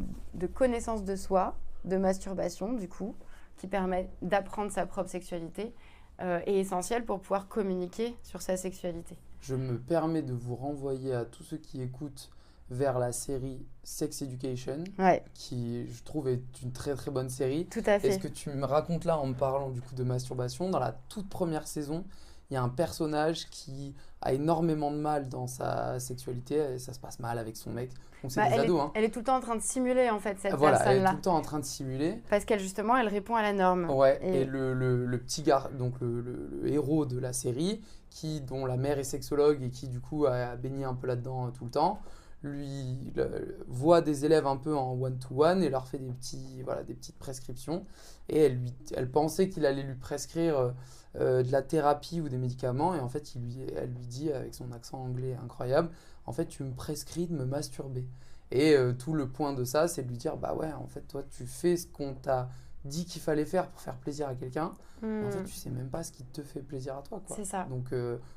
connaissance de soi, de masturbation du coup, qui permet d'apprendre sa propre sexualité, est essentielle pour pouvoir communiquer sur sa sexualité. Je me permets de vous renvoyer à tous ceux qui écoutent vers la série Sex Education, qui je trouve est une très très bonne série. Tout à fait. Et ce que tu me racontes là en me parlant du coup de masturbation, dans la toute première saison, il y a un personnage qui a énormément de mal dans sa sexualité, et ça se passe mal avec son mec. Donc c'est des ados. Elle est tout le temps en train de simuler en fait cette voilà, personne-là. elle est tout le temps en train de simuler. Parce qu'elle justement, elle répond à la norme. Ouais, et le petit gars, donc le héros de la série, dont la mère est sexologue et qui du coup a baigné un peu là-dedans tout le temps, lui voit des élèves un peu en one-to-one et leur fait des petites prescriptions. Et elle pensait qu'il allait lui prescrire de la thérapie ou des médicaments. Et en fait, elle lui dit avec son accent anglais incroyable, en fait, tu me prescris de me masturber. Et tout le point de ça, c'est de lui dire, bah ouais, en fait, toi, tu fais ce qu'on t'a dit qu'il fallait faire pour faire plaisir à quelqu'un. En fait, tu sais même pas ce qui te fait plaisir à toi, quoi. C'est ça. Donc,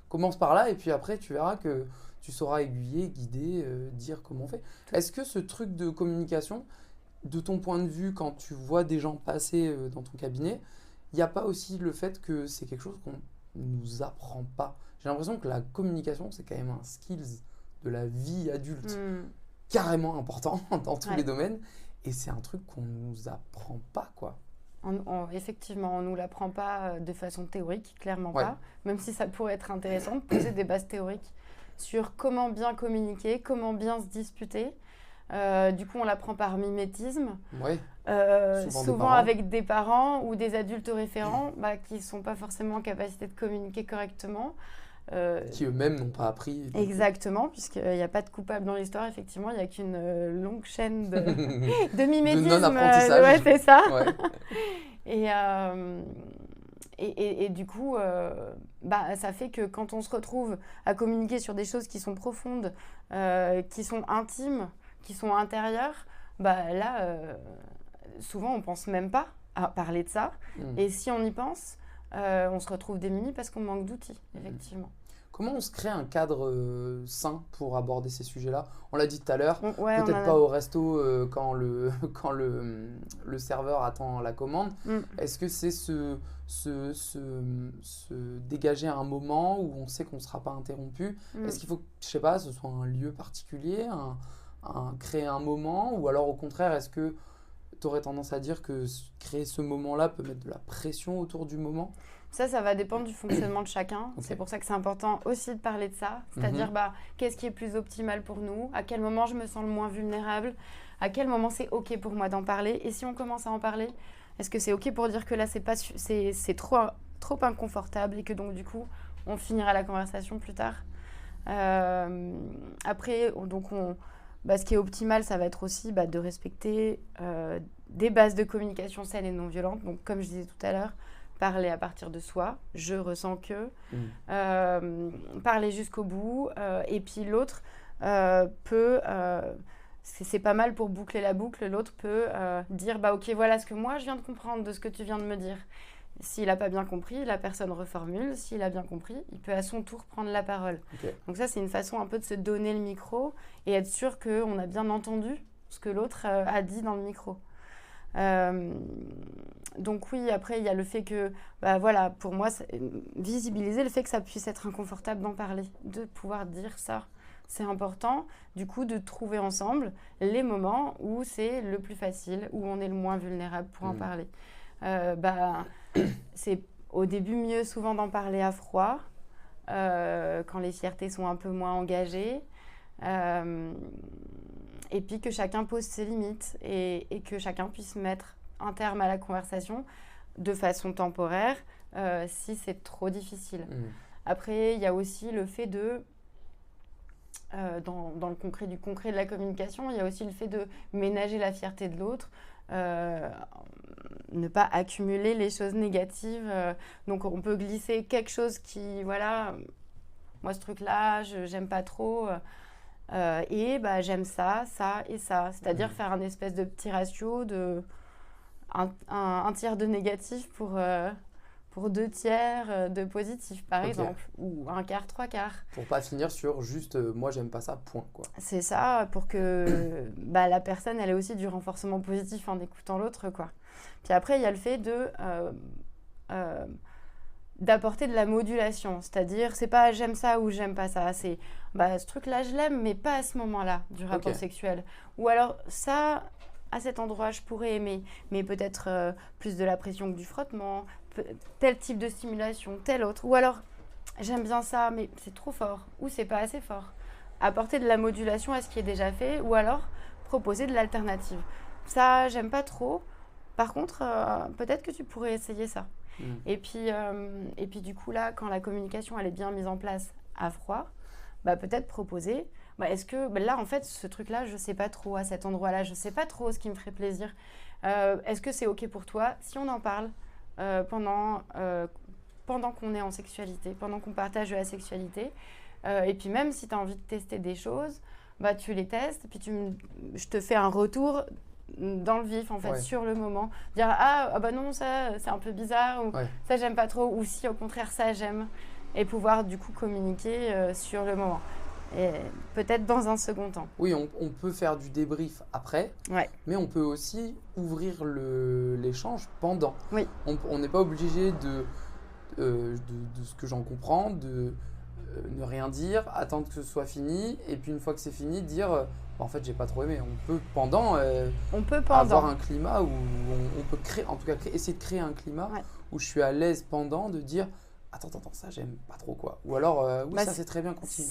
commence par là et puis après, tu verras que tu sauras aiguiller, guider, dire comment on fait. Est-ce que ce truc de communication, de ton point de vue, quand tu vois des gens passer dans ton cabinet, il n'y a pas aussi le fait que c'est quelque chose qu'on ne nous apprend pas? J'ai l'impression que la communication, c'est quand même un skills de la vie adulte carrément important dans tous les domaines. Et c'est un truc qu'on ne nous apprend pas, quoi. Effectivement, on ne nous l'apprend pas de façon théorique, clairement pas. Même si ça pourrait être intéressant de poser des bases théoriques sur comment bien communiquer, comment bien se disputer. Du coup, on l'apprend par mimétisme. Ouais. Souvent avec des parents ou des adultes référents qui ne sont pas forcément en capacité de communiquer correctement. Qui eux-mêmes n'ont pas appris. Exactement, puisqu'il n'y a pas de coupable dans l'histoire, effectivement, il n'y a qu'une longue chaîne de mimétisme. De non-apprentissage. Ouais, c'est ça. Ouais. Et du coup, ça fait que quand on se retrouve à communiquer sur des choses qui sont profondes, qui sont intimes, qui sont intérieures, souvent on ne pense même pas à parler de ça. Et si on y pense, on se retrouve démuni parce qu'on manque d'outils, effectivement. Comment on se crée un cadre sain pour aborder ces sujets-là? On l'a dit tout à l'heure, peut-être pas au resto quand le serveur attend la commande. Est-ce que c'est se dégager un moment où on sait qu'on ne sera pas interrompu? Est-ce qu'il faut que, je sais pas, ce soit un lieu particulier, créer un moment? Ou alors au contraire, est-ce que tu aurais tendance à dire que créer ce moment-là peut mettre de la pression autour du moment? Ça va dépendre du fonctionnement de chacun. Okay. C'est pour ça que c'est important aussi de parler de ça. C'est-à-dire, qu'est-ce qui est plus optimal pour nous? À quel moment je me sens le moins vulnérable? À quel moment c'est OK pour moi d'en parler? Et si on commence à en parler, est-ce que c'est OK pour dire que là, c'est trop inconfortable et que donc, du coup, on finira la conversation plus tard? Après, ce qui est optimal, ça va être aussi de respecter des bases de communication saines et non violentes. Donc, comme je disais tout à l'heure, parler à partir de soi, je ressens que, parler jusqu'au bout, et puis l'autre peut, c'est pas mal pour boucler la boucle, l'autre peut dire ok, voilà ce que moi je viens de comprendre de ce que tu viens de me dire. S'il n'a pas bien compris, la personne reformule. S'il a bien compris, il peut à son tour prendre la parole. Okay. Donc ça, c'est une façon un peu de se donner le micro et être sûr qu'on a bien entendu ce que l'autre a dit dans le micro. Donc oui, après il y a le fait que pour moi visibiliser le fait que ça puisse être inconfortable d'en parler, de pouvoir dire ça, c'est important. Du coup, de trouver ensemble les moments où c'est le plus facile, où on est le moins vulnérable pour en parler. C'est au début mieux souvent d'en parler à froid, quand les fiertés sont un peu moins engagées. Et puis que chacun pose ses limites et que chacun puisse mettre un terme à la conversation de façon temporaire si c'est trop difficile. Après, il y a aussi le fait de, dans le concret du concret de la communication, il y a aussi le fait de ménager la fierté de l'autre, ne pas accumuler les choses négatives. Donc on peut glisser quelque chose qui, moi ce truc-là, j'aime pas trop... j'aime ça, ça et ça. C'est-à-dire faire un espèce de petit ratio de un tiers de négatif pour 2 tiers de positif, par exemple. Ou 1/4, 3/4. Pour pas finir sur juste moi j'aime pas ça, point, quoi. C'est ça, pour que la personne elle ait aussi du renforcement positif en écoutant l'autre, quoi. Puis après, il y a le fait d'apporter de la modulation, c'est-à-dire c'est pas j'aime ça ou j'aime pas ça, c'est ce truc-là je l'aime mais pas à ce moment-là du rapport sexuel, ou alors ça à cet endroit je pourrais aimer mais peut-être plus de la pression que du frottement, tel type de stimulation, tel autre, ou alors j'aime bien ça mais c'est trop fort ou c'est pas assez fort. Apporter de la modulation à ce qui est déjà fait, ou alors proposer de l'alternative. Ça j'aime pas trop, par contre peut-être que tu pourrais essayer ça. Et puis du coup là, quand la communication elle est bien mise en place à froid, peut-être proposer, est-ce que là en fait ce truc-là je sais pas trop, à cet endroit-là je sais pas trop ce qui me ferait plaisir, est-ce que c'est ok pour toi si on en parle pendant qu'on est en sexualité, pendant qu'on partage de la sexualité, et puis même si tu as envie de tester des choses, tu les testes, puis je te fais un retour dans le vif en fait, sur le moment, dire non ça c'est un peu bizarre, ou ça j'aime pas trop, ou si au contraire ça j'aime, et pouvoir du coup communiquer sur le moment, et peut-être dans un second temps. Oui, on peut faire du débrief après, mais on peut aussi ouvrir l'échange pendant. On n'est pas obligé de ce que j'en comprends, de ne rien dire, attendre que ce soit fini, et puis une fois que c'est fini, dire en fait j'ai pas trop aimé. On peut pendant avoir un climat où on peut créer, en tout cas essayer de créer un climat où je suis à l'aise pendant, de dire attends, ça j'aime pas trop quoi. Ou alors, oui, Bah, ça c'est très bien, continue.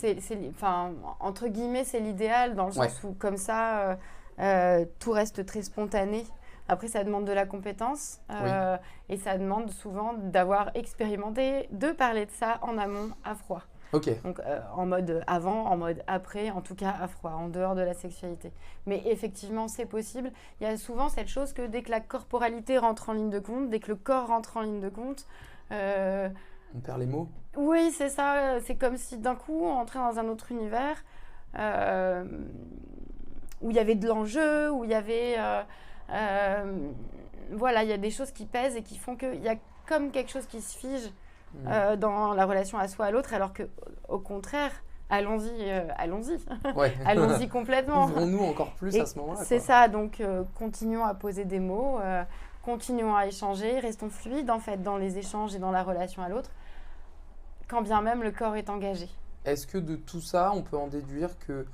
Enfin, entre guillemets, c'est l'idéal dans le Ouais. sens où, comme ça, tout reste très spontané. Après, ça demande de la compétence Oui. et ça demande souvent d'avoir expérimenté, de parler de ça en amont à froid. Ok. Donc, en mode avant, en mode après, en tout cas à froid, en dehors de la sexualité. Mais effectivement, c'est possible. Il y a souvent cette chose que dès que la corporalité rentre en ligne de compte, dès que le corps rentre en ligne de compte, On perd les mots. oui, c'est ça. C'est comme si d'un coup, on entrait dans un autre univers euh, où il y avait de l'enjeu, où il y avait... voilà, il y a des choses qui pèsent et qui font qu'il y a comme quelque chose qui se fige dans la relation à soi à l'autre, alors que au contraire, allons-y, allons-y, Ouais. allons-y complètement. Ouvrons-nous encore plus Et à ce moment-là. c'est quoi. ça, donc continuons à poser des mots, continuons à échanger, restons fluides en fait dans les échanges et dans la relation à l'autre, quand bien même le corps est engagé. Est-ce que de tout ça, on peut en déduire que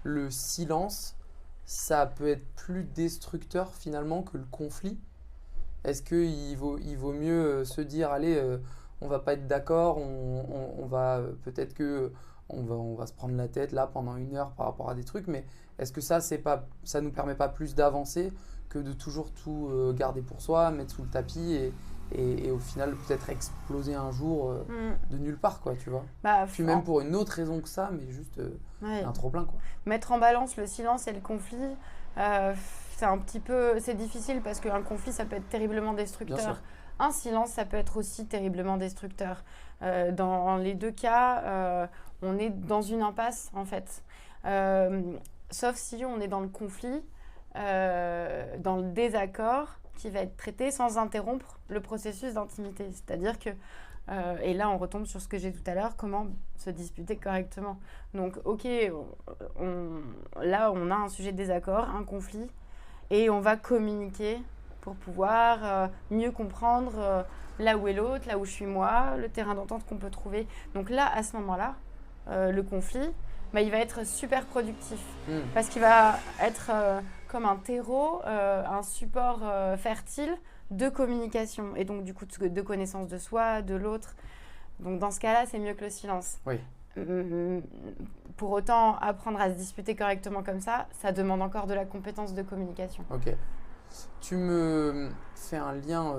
le silence, ça peut être plus destructeur finalement que le conflit? Est-ce qu'il vaut mieux se dire, allez, on va pas être d'accord, on va peut-être que on va se prendre la tête là pendant 1 heure par rapport à des trucs, mais est-ce que ça nous permet pas plus d'avancer que de toujours tout garder pour soi, mettre sous le tapis et au final peut-être exploser un jour de nulle part, quoi, tu vois? Bah, Puis même pour une autre raison que ça, mais juste ouais. un trop plein, quoi. Mettre en balance le silence et le conflit, c'est un petit peu, c'est difficile parce qu'un conflit, ça peut être terriblement Bien destructeur. sûr. Un silence, ça peut être aussi terriblement destructeur. Dans les deux cas, on est dans une impasse, en fait. Sauf si on est dans le conflit, dans le désaccord, qui va être traité sans interrompre le processus d'intimité. C'est-à-dire que, et là on retombe sur ce que j'ai tout à l'heure, comment se disputer correctement. Donc ok, là on a un sujet de désaccord, un conflit, et on va communiquer pour pouvoir mieux comprendre là où est l'autre, là où je suis moi, le terrain d'entente qu'on peut trouver. Donc là, à ce moment-là, le conflit, bah, il va être super productif parce qu'il va être comme un terreau, un support fertile de communication et donc du coup de connaissance de soi, de l'autre. Donc dans ce cas-là, c'est mieux que le silence. Oui. Pour autant, apprendre à se disputer correctement comme ça demande encore de la compétence de communication. Ok. Tu me fais un lien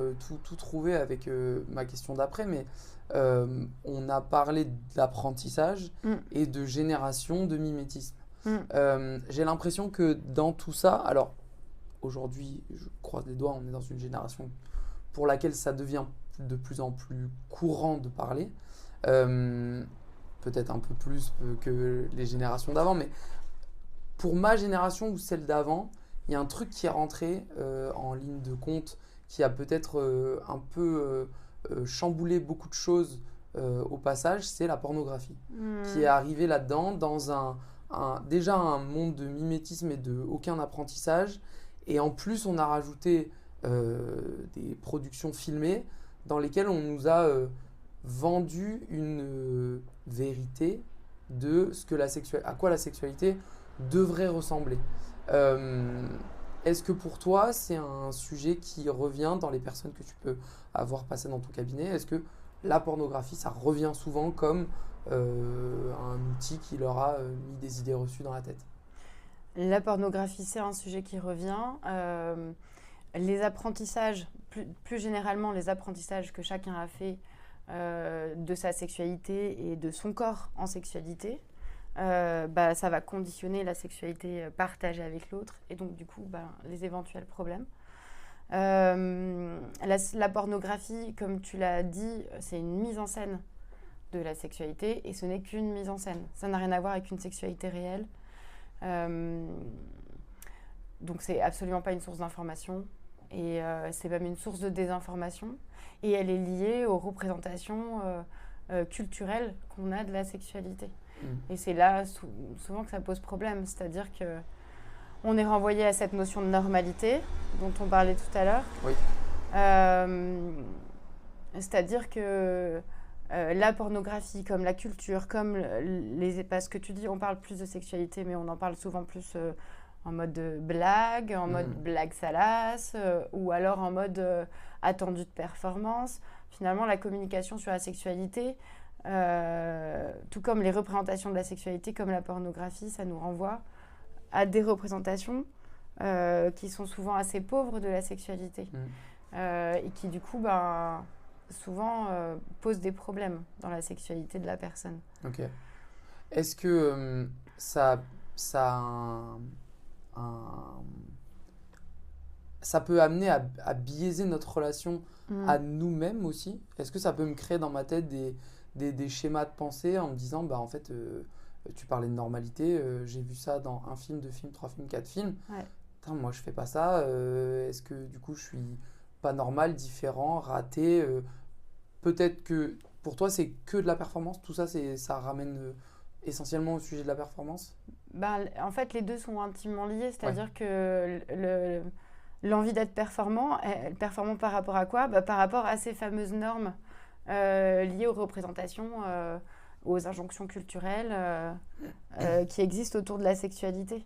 tout trouvé avec ma question d'après, mais on a parlé d'apprentissage et de génération de mimétisme. J'ai l'impression que dans tout ça, alors aujourd'hui, je croise les doigts, on est dans une génération pour laquelle ça devient de plus en plus courant de parler, peut-être un peu plus que les générations d'avant, mais pour ma génération ou celle d'avant, il y a un truc qui est rentré en ligne de compte qui a peut-être un peu chamboulé beaucoup de choses au passage, c'est la pornographie qui est arrivée là-dedans dans déjà un monde de mimétisme et de aucun apprentissage. Et en plus, on a rajouté des productions filmées dans lesquelles on nous a vendu une vérité de ce que à quoi la sexualité devrait ressembler. Est-ce que pour toi, c'est un sujet qui revient dans les personnes que tu peux avoir passées dans ton cabinet? Est-ce que la pornographie, ça revient souvent comme un outil qui leur a mis des idées reçues dans la tête? La pornographie, c'est un sujet qui revient. Les apprentissages, plus généralement, les apprentissages que chacun a fait de sa sexualité et de son corps en sexualité, ça va conditionner la sexualité partagée avec l'autre et donc du coup les éventuels problèmes. La pornographie, comme tu l'as dit, c'est une mise en scène de la sexualité et ce n'est qu'une mise en scène. Ça n'a rien à voir avec une sexualité réelle. Donc c'est absolument pas une source d'information et c'est même une source de désinformation et elle est liée aux représentations culturelles qu'on a de la sexualité. Et c'est là souvent que ça pose problème, c'est-à-dire que on est renvoyé à cette notion de normalité dont on parlait tout à l'heure. Oui. C'est-à-dire que la pornographie, comme la culture, comme parce que tu dis, on parle plus de sexualité, mais on en parle souvent plus en mode blague, en mode blague salace, ou alors en mode attendu de performance. finalement, la communication sur la sexualité, tout comme les représentations de la sexualité, comme la pornographie, ça nous renvoie à des représentations qui sont souvent assez pauvres de la sexualité et qui, du coup, souvent posent des problèmes dans la sexualité de la personne. Ok. Est-ce que ça peut amener à biaiser notre relation à nous-mêmes aussi? Est-ce que ça peut me créer dans ma tête des schémas de pensée en me disant, en fait, tu parlais de normalité, j'ai vu ça dans un film, 2 films, 3 films, 4 films. Ouais. Putain, moi, je fais pas ça. Est-ce que du coup, je suis pas normal, différent, raté? Peut-être que pour toi, c'est que de la performance. Tout ça, ça ramène essentiellement au sujet de la performance? En fait, les deux sont intimement liés. C'est-à-dire que l'envie d'être performant par rapport à quoi? Par rapport à ces fameuses normes liées aux représentations, aux injonctions culturelles qui existent autour de la sexualité.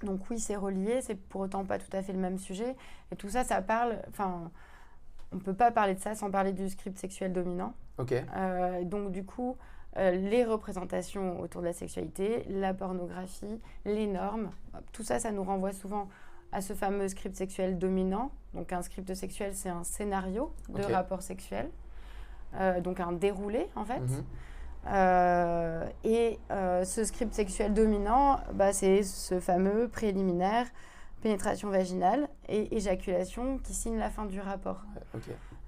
Donc oui, c'est relié, c'est pour autant pas tout à fait le même sujet. Et tout ça, ça parle... Enfin, on ne peut pas parler de ça sans parler du script sexuel dominant. Ok. Donc du coup, les représentations autour de la sexualité, la pornographie, les normes, tout ça, ça nous renvoie souvent à ce fameux script sexuel dominant. Donc un script sexuel, c'est un scénario de rapport sexuel, donc un déroulé en fait. Ce script sexuel dominant, c'est ce fameux préliminaire, pénétration vaginale et éjaculation qui signe la fin du rapport.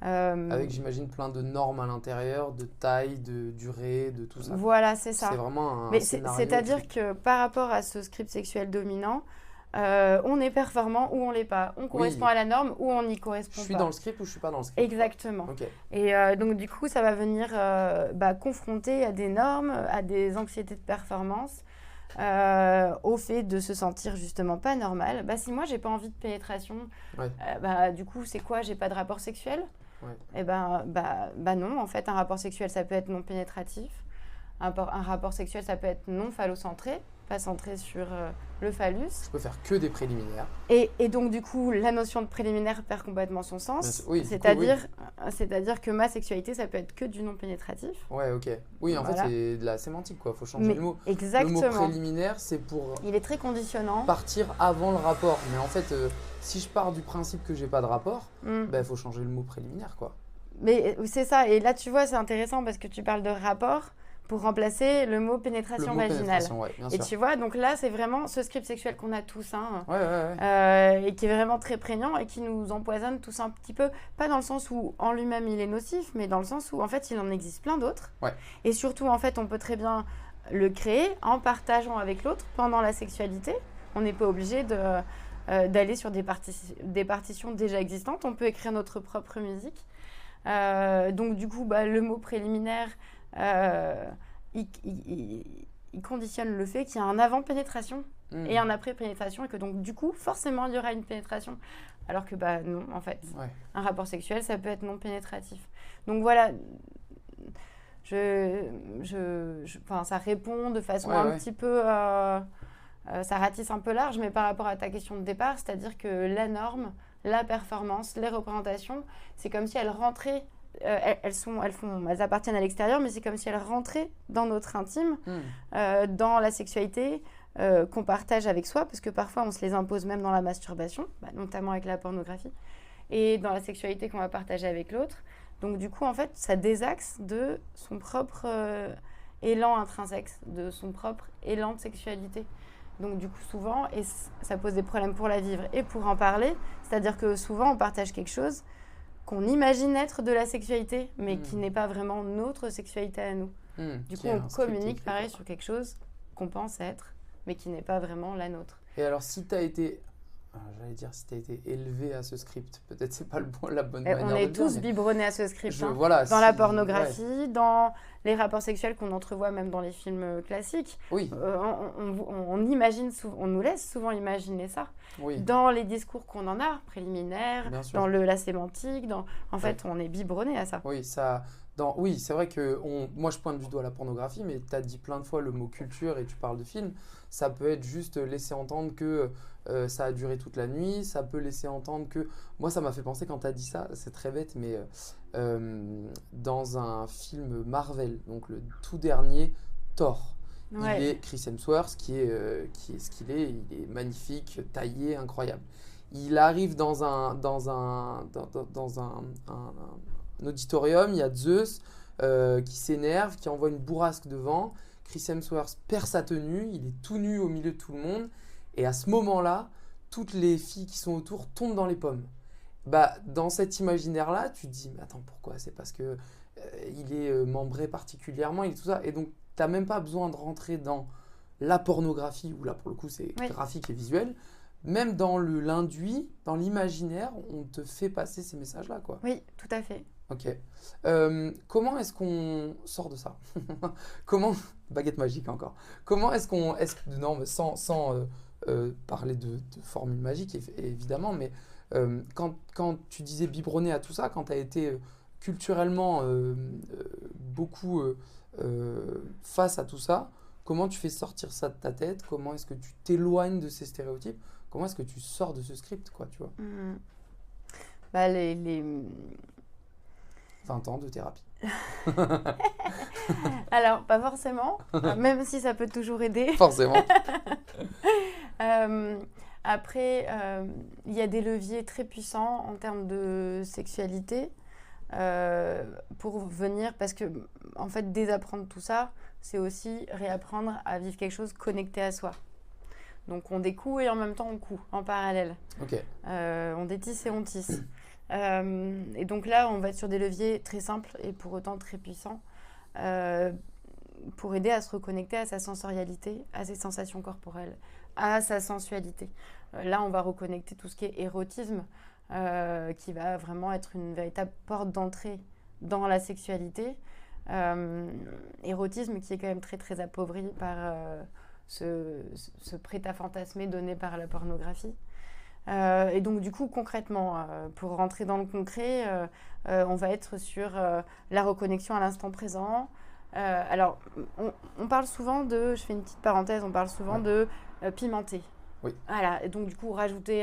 Avec, j'imagine, plein de normes à l'intérieur, de taille, de durée, de tout ça. Voilà, c'est ça. C'est vraiment un Mais scénario. C'est-à-dire que par rapport à ce script sexuel dominant, on est performant ou on l'est pas. On correspond à la norme ou on n'y correspond pas. Je suis dans le script ou je suis pas dans le script. Exactement. Et donc du coup, ça va venir confronter à des normes, à des anxiétés de performance, au fait de se sentir justement pas normal. Si moi j'ai pas envie de pénétration, du coup c'est quoi? J'ai pas de rapport sexuel? Et non, en fait un rapport sexuel ça peut être non pénétratif. Un rapport sexuel ça peut être non phallocentré, pas centré sur le phallus. Je peux faire que des préliminaires. Et donc du coup la notion de préliminaire perd complètement son sens. C'est-à-dire que ma sexualité ça peut être que du non pénétratif. Oui, en fait c'est de la sémantique quoi. Faut changer le mot. Exactement. Le mot préliminaire c'est pour. Il est très conditionnant. Partir avant le rapport. Mais en fait si je pars du principe que j'ai pas de rapport, faut changer le mot préliminaire quoi. Mais c'est ça. Et là tu vois c'est intéressant parce que tu parles de rapport pour remplacer le mot pénétration vaginale. Et tu vois, donc là, c'est vraiment ce script sexuel qu'on a tous, et qui est vraiment très prégnant et qui nous empoisonne tous un petit peu, pas dans le sens où en lui-même il est nocif, mais dans le sens où en fait il en existe plein d'autres. Et surtout, en fait, on peut très bien le créer en partageant avec l'autre pendant la sexualité. On n'est pas obligé d'aller sur des partitions déjà existantes, on peut écrire notre propre musique. Donc du coup, le mot préliminaire... il conditionne le fait qu'il y a un avant-pénétration et un après-pénétration et que donc du coup forcément il y aura une pénétration alors que non en fait un rapport sexuel ça peut être non pénétratif. Donc voilà, ça répond de façon un petit peu ça ratisse un peu large, mais par rapport à ta question de départ, c'est-à-dire que la norme, la performance, les représentations, c'est comme si elles rentraient. Elles appartiennent à l'extérieur, mais c'est comme si elles rentraient dans notre intime, dans la sexualité qu'on partage avec soi, parce que parfois on se les impose même dans la masturbation, notamment avec la pornographie, et dans la sexualité qu'on va partager avec l'autre. Donc du coup, en fait, ça désaxe de son propre élan intrinsèque, de son propre élan de sexualité. Donc du coup, souvent, et ça pose des problèmes pour la vivre et pour en parler, c'est-à-dire que souvent on partage quelque chose qu'on imagine être de la sexualité, mais qui n'est pas vraiment notre sexualité à nous. Du coup, on communique pareil sur quelque chose qu'on pense être, mais qui n'est pas vraiment la nôtre. Et alors, si tu as été... si tu as été élevé à ce script, peut-être c'est pas la bonne manière de dire. On est tous biberonnés à ce script. Dans la pornographie, dans les rapports sexuels qu'on entrevoit même dans les films classiques. On imagine, on nous laisse souvent imaginer ça. Dans les discours qu'on en a, préliminaires, dans la sémantique, en fait, on est biberonné à ça. Oui, c'est vrai que moi je pointe du doigt la pornographie, mais tu as dit plein de fois le mot culture et tu parles de film. Ça peut être juste laisser entendre que ça a duré toute la nuit. Ça peut laisser entendre que. Moi, ça m'a fait penser quand tu as dit ça, c'est très bête, mais dans un film Marvel, donc le tout dernier Thor, il Ouais. est Chris Hemsworth qui est ce qu'il est. Il est magnifique, taillé, incroyable. Il arrive dans un auditorium, il y a Zeus qui s'énerve, qui envoie une bourrasque de vent. Chris Hemsworth perd sa tenue, il est tout nu au milieu de tout le monde. Et à ce moment-là, toutes les filles qui sont autour tombent dans les pommes. Bah, dans cet imaginaire-là, tu te dis, mais attends, pourquoi? C'est parce que il est membré particulièrement, il est tout ça. Et donc, tu n'as même pas besoin de rentrer dans la pornographie, où là, pour le coup, c'est Oui. graphique et visuel. Même dans l'induit, dans l'imaginaire, on te fait passer ces messages-là, quoi. Oui, tout à fait. Ok. Comment est-ce qu'on sort de ça? Comment. Baguette magique encore. Comment est-ce qu'on. Non, mais sans parler de formule magique, évidemment, mais quand tu disais biberonner à tout ça, quand tu as été culturellement beaucoup face à tout ça, comment tu fais sortir ça de ta tête? Comment est-ce que tu t'éloignes de ces stéréotypes? Comment est-ce que tu sors de ce script, quoi, tu vois? Mhm. Bah, les... 20 ans de thérapie. Alors, pas forcément, même si ça peut toujours aider. Forcément. Après, il y a des leviers très puissants en termes de sexualité pour venir, parce que en fait, désapprendre tout ça, c'est aussi réapprendre à vivre quelque chose connecté à soi. Donc, on découd et en même temps, on coud en parallèle. Ok. On détisse et on tisse. Et donc là, on va être sur des leviers très simples et pour autant très puissants pour aider à se reconnecter à sa sensorialité, à ses sensations corporelles, à sa sensualité. Là, on va reconnecter tout ce qui est érotisme, qui va vraiment être une véritable porte d'entrée dans la sexualité. Érotisme qui est quand même très très appauvri par ce prêt-à-fantasmer donné par la pornographie. Et donc du coup concrètement, pour rentrer dans le concret, on va être sur la reconnexion à l'instant présent. Alors on parle souvent de, je fais une petite parenthèse, on parle souvent de pimenter. Oui. Voilà, et donc du coup rajouter.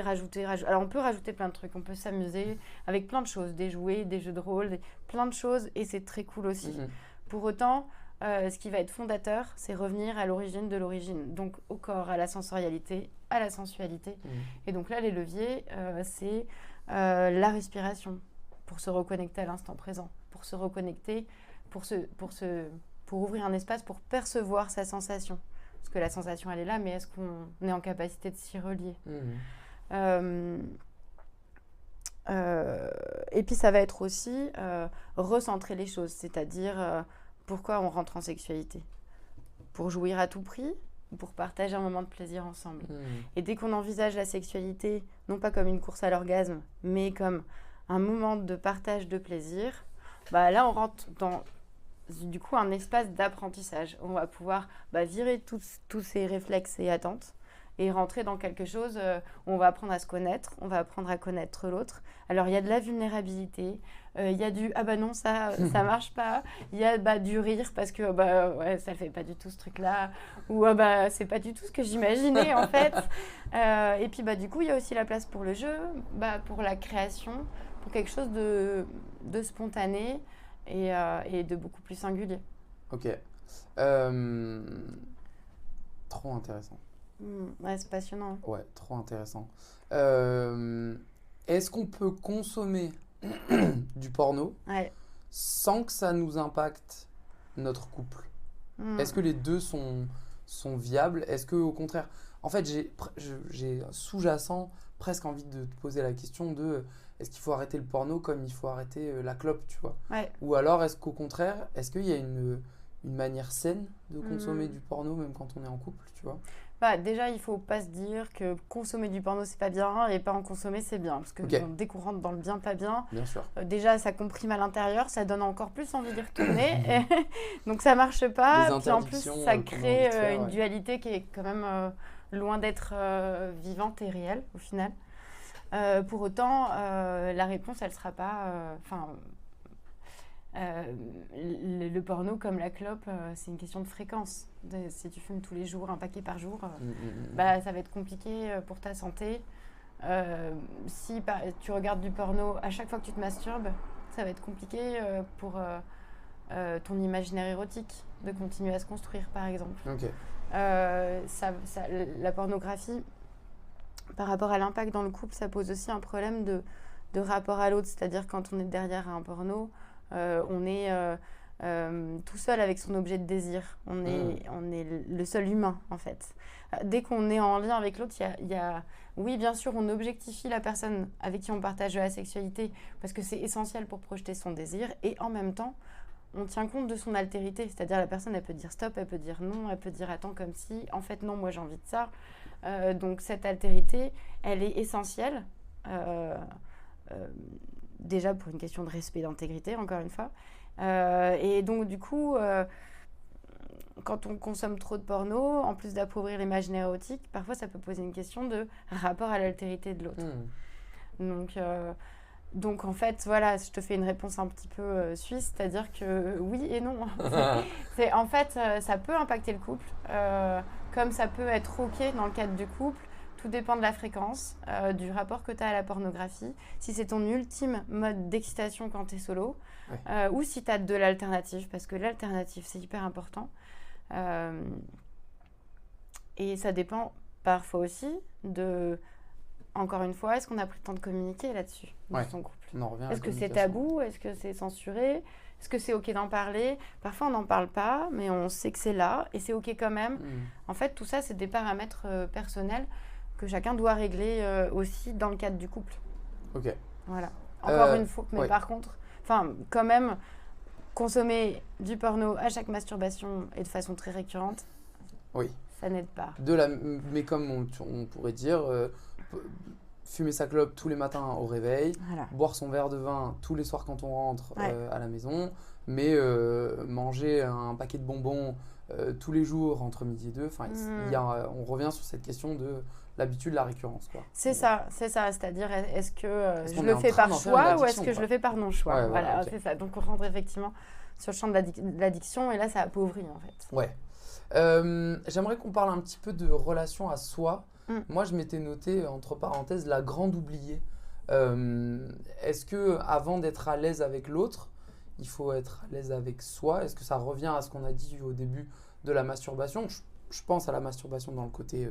Alors on peut rajouter plein de trucs, on peut s'amuser avec plein de choses, des jouets, des jeux de rôle, plein de choses, et c'est très cool aussi. Mhm. Pour autant, ce qui va être fondateur, c'est revenir à l'origine de l'origine, donc au corps, à la sensorialité, à la sensualité. Mhm. Et donc là, les leviers, c'est la respiration, pour se reconnecter à l'instant présent, pour se reconnecter, pour ouvrir un espace, pour percevoir sa sensation. Parce que la sensation, elle est là, mais est-ce qu'on est en capacité de s'y relier? Mhm. Et puis ça va être aussi recentrer les choses, c'est-à-dire pourquoi on rentre en sexualité? Pour jouir à tout prix ou pour partager un moment de plaisir ensemble? Mhm. Et dès qu'on envisage la sexualité, non pas comme une course à l'orgasme, mais comme un moment de partage de plaisir, bah là on rentre dans du coup un espace d'apprentissage. On va pouvoir virer tous ces réflexes et attentes et rentrer dans quelque chose où on va apprendre à se connaître, on va apprendre à connaître l'autre. Alors il y a de la vulnérabilité, il y a du « ah bah non, ça marche pas », il y a du rire parce que ouais, ça fait pas du tout ce truc-là, ou « ah bah c'est pas du tout ce que j'imaginais en fait ». Et puis du coup il y a aussi la place pour le jeu, pour la création, pour quelque chose de spontané et de beaucoup plus singulier. Ok. Trop intéressant. Ouais, c'est passionnant. Ouais, trop intéressant. Est-ce qu'on peut consommer du porno Ouais. sans que ça nous impacte notre couple? Est-ce que les deux sont viables? Est-ce que au contraire, en fait, j'ai sous-jacent presque envie de te poser la question de est-ce qu'il faut arrêter le porno comme il faut arrêter la clope, tu vois? Ouais. Ou alors est-ce qu'au contraire, est-ce qu'il y a une manière saine de consommer du porno même quand on est en couple, tu vois? Déjà, il faut pas se dire que consommer du porno c'est pas bien et pas en consommer c'est bien, parce que dès qu'on rentre dans le bien pas bien, Bien sûr. déjà ça comprime à l'intérieur, ça donne encore plus envie d'y retourner, donc ça marche pas. Les Puis en plus interdictions, ça qu'on a crée envie de faire, une ouais. dualité qui est quand même loin d'être vivante et réelle au final. Pour autant, la réponse elle sera pas, Le porno, comme la clope, c'est une question de fréquence. Si tu fumes tous les jours, un paquet par jour, bah, ça va être compliqué pour ta santé. Si tu regardes du porno à chaque fois que tu te masturbes, ça va être compliqué pour ton imaginaire érotique de continuer à se construire, par exemple. Ok. La pornographie, par rapport à l'impact dans le couple, ça pose aussi un problème de rapport à l'autre. C'est-à-dire quand on est derrière un porno, on est tout seul avec son objet de désir. On est le seul humain, en fait. Dès qu'on est en lien avec l'autre, oui, bien sûr, on objectifie la personne avec qui on partage la sexualité parce que c'est essentiel pour projeter son désir. Et en même temps, on tient compte de son altérité. C'est-à-dire la personne, elle peut dire stop, elle peut dire non, elle peut dire attends comme si, en fait, non, moi j'ai envie de ça. Donc cette altérité, elle est essentielle. Déjà pour une question de respect et d'intégrité, encore une fois. Et donc, du coup, quand on consomme trop de porno, en plus d'appauvrir l'imaginaire érotique, parfois ça peut poser une question de rapport à l'altérité de l'autre. Donc, en fait, voilà, je te fais une réponse un petit peu suisse, c'est-à-dire que oui et non. En fait, ça peut impacter le couple, comme ça peut être OK dans le cadre du couple. Tout dépend de la fréquence, du rapport que tu as à la pornographie. Si c'est ton ultime mode d'excitation quand tu es solo, ou si tu as de l'alternative, parce que l'alternative, c'est hyper important. Et ça dépend parfois aussi de, encore une fois, est-ce qu'on a pris le temps de communiquer là-dessus dans son couple ? Est-ce que c'est tabou ? Est-ce que c'est censuré ? Est-ce que c'est OK d'en parler ? Parfois, on n'en parle pas, mais on sait que c'est là et c'est OK quand même. En fait, tout ça, c'est des paramètres personnels que chacun doit régler aussi dans le cadre du couple. Ok. Voilà. Encore une fois, mais par contre, quand même, consommer du porno à chaque masturbation et de façon très récurrente, ça n'aide pas. Mais comme on pourrait dire, fumer sa clope tous les matins au réveil, boire son verre de vin tous les soirs quand on rentre à la maison, mais manger un paquet de bonbons tous les jours entre midi et 2. On revient sur cette question de l'habitude, la récurrence. C'est ça. C'est-à-dire, est-ce que je le fais par choix ou est-ce que je le fais par non-choix ? Voilà, c'est ça. Donc, on rentre effectivement sur le champ de l'addiction et là, ça appauvrit en fait. Ouais. J'aimerais qu'on parle un petit peu de relation à soi. Moi, je m'étais noté, entre parenthèses, la grande oubliée. Est-ce que avant d'être à l'aise avec l'autre, il faut être à l'aise avec soi ? Est-ce que ça revient à ce qu'on a dit au début de la masturbation ? Je pense à la masturbation dans le côté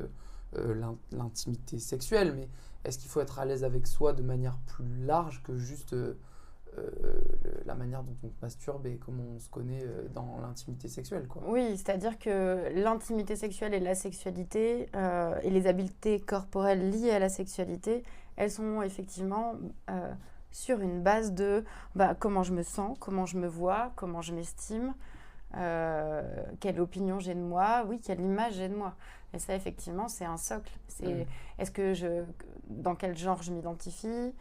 l'intimité sexuelle, mais est-ce qu'il faut être à l'aise avec soi de manière plus large que juste la manière dont on masturbe et comment on se connaît dans l'intimité sexuelle, quoi. Oui, c'est-à-dire que l'intimité sexuelle et la sexualité et les habiletés corporelles liées à la sexualité, elles sont effectivement sur une base de comment je me sens, comment je me vois, comment je m'estime, quelle opinion j'ai de moi, quelle image j'ai de moi. Et ça, effectivement, c'est un socle. Est-ce que dans quel genre je m'identifie,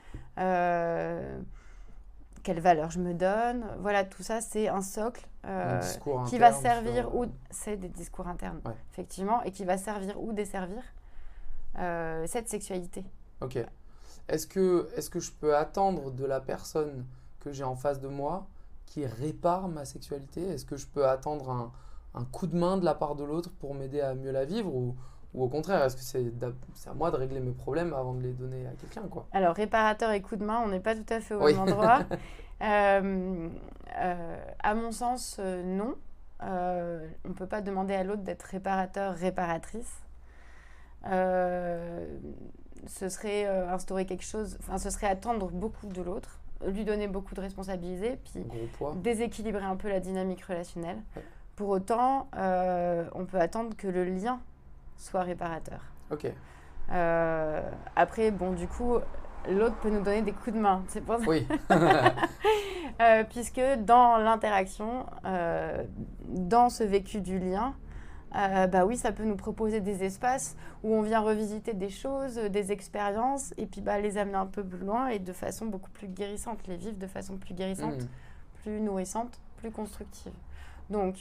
quelle valeur je me donne. Voilà, tout ça, c'est un socle qui va servir c'est des discours internes, effectivement, et qui va servir ou desservir cette sexualité. Ok. Est-ce que je peux attendre de la personne que j'ai en face de moi qui répare ma sexualité ? Est-ce que je peux attendre un coup de main de la part de l'autre pour m'aider à mieux la vivre ou au contraire, est-ce que c'est à moi de régler mes problèmes avant de les donner à quelqu'un, quoi ? Alors, réparateur et coup de main, on n'est pas tout à fait au même endroit. À mon sens, non. On ne peut pas demander à l'autre d'être réparateur, réparatrice. Ce serait instaurer quelque chose, ce serait attendre beaucoup de l'autre, lui donner beaucoup de responsabilités, puis déséquilibrer un peu la dynamique relationnelle. Ouais. Pour autant, on peut attendre que le lien soit réparateur. Ok. Après, du coup, l'autre peut nous donner des coups de main. C'est pour ça. Oui. Puisque dans l'interaction, dans ce vécu du lien, ça peut nous proposer des espaces où on vient revisiter des choses, des expériences, et puis les amener un peu plus loin et de façon beaucoup plus guérissante, les vivre de façon plus guérissante, plus nourrissante, plus constructive. Donc,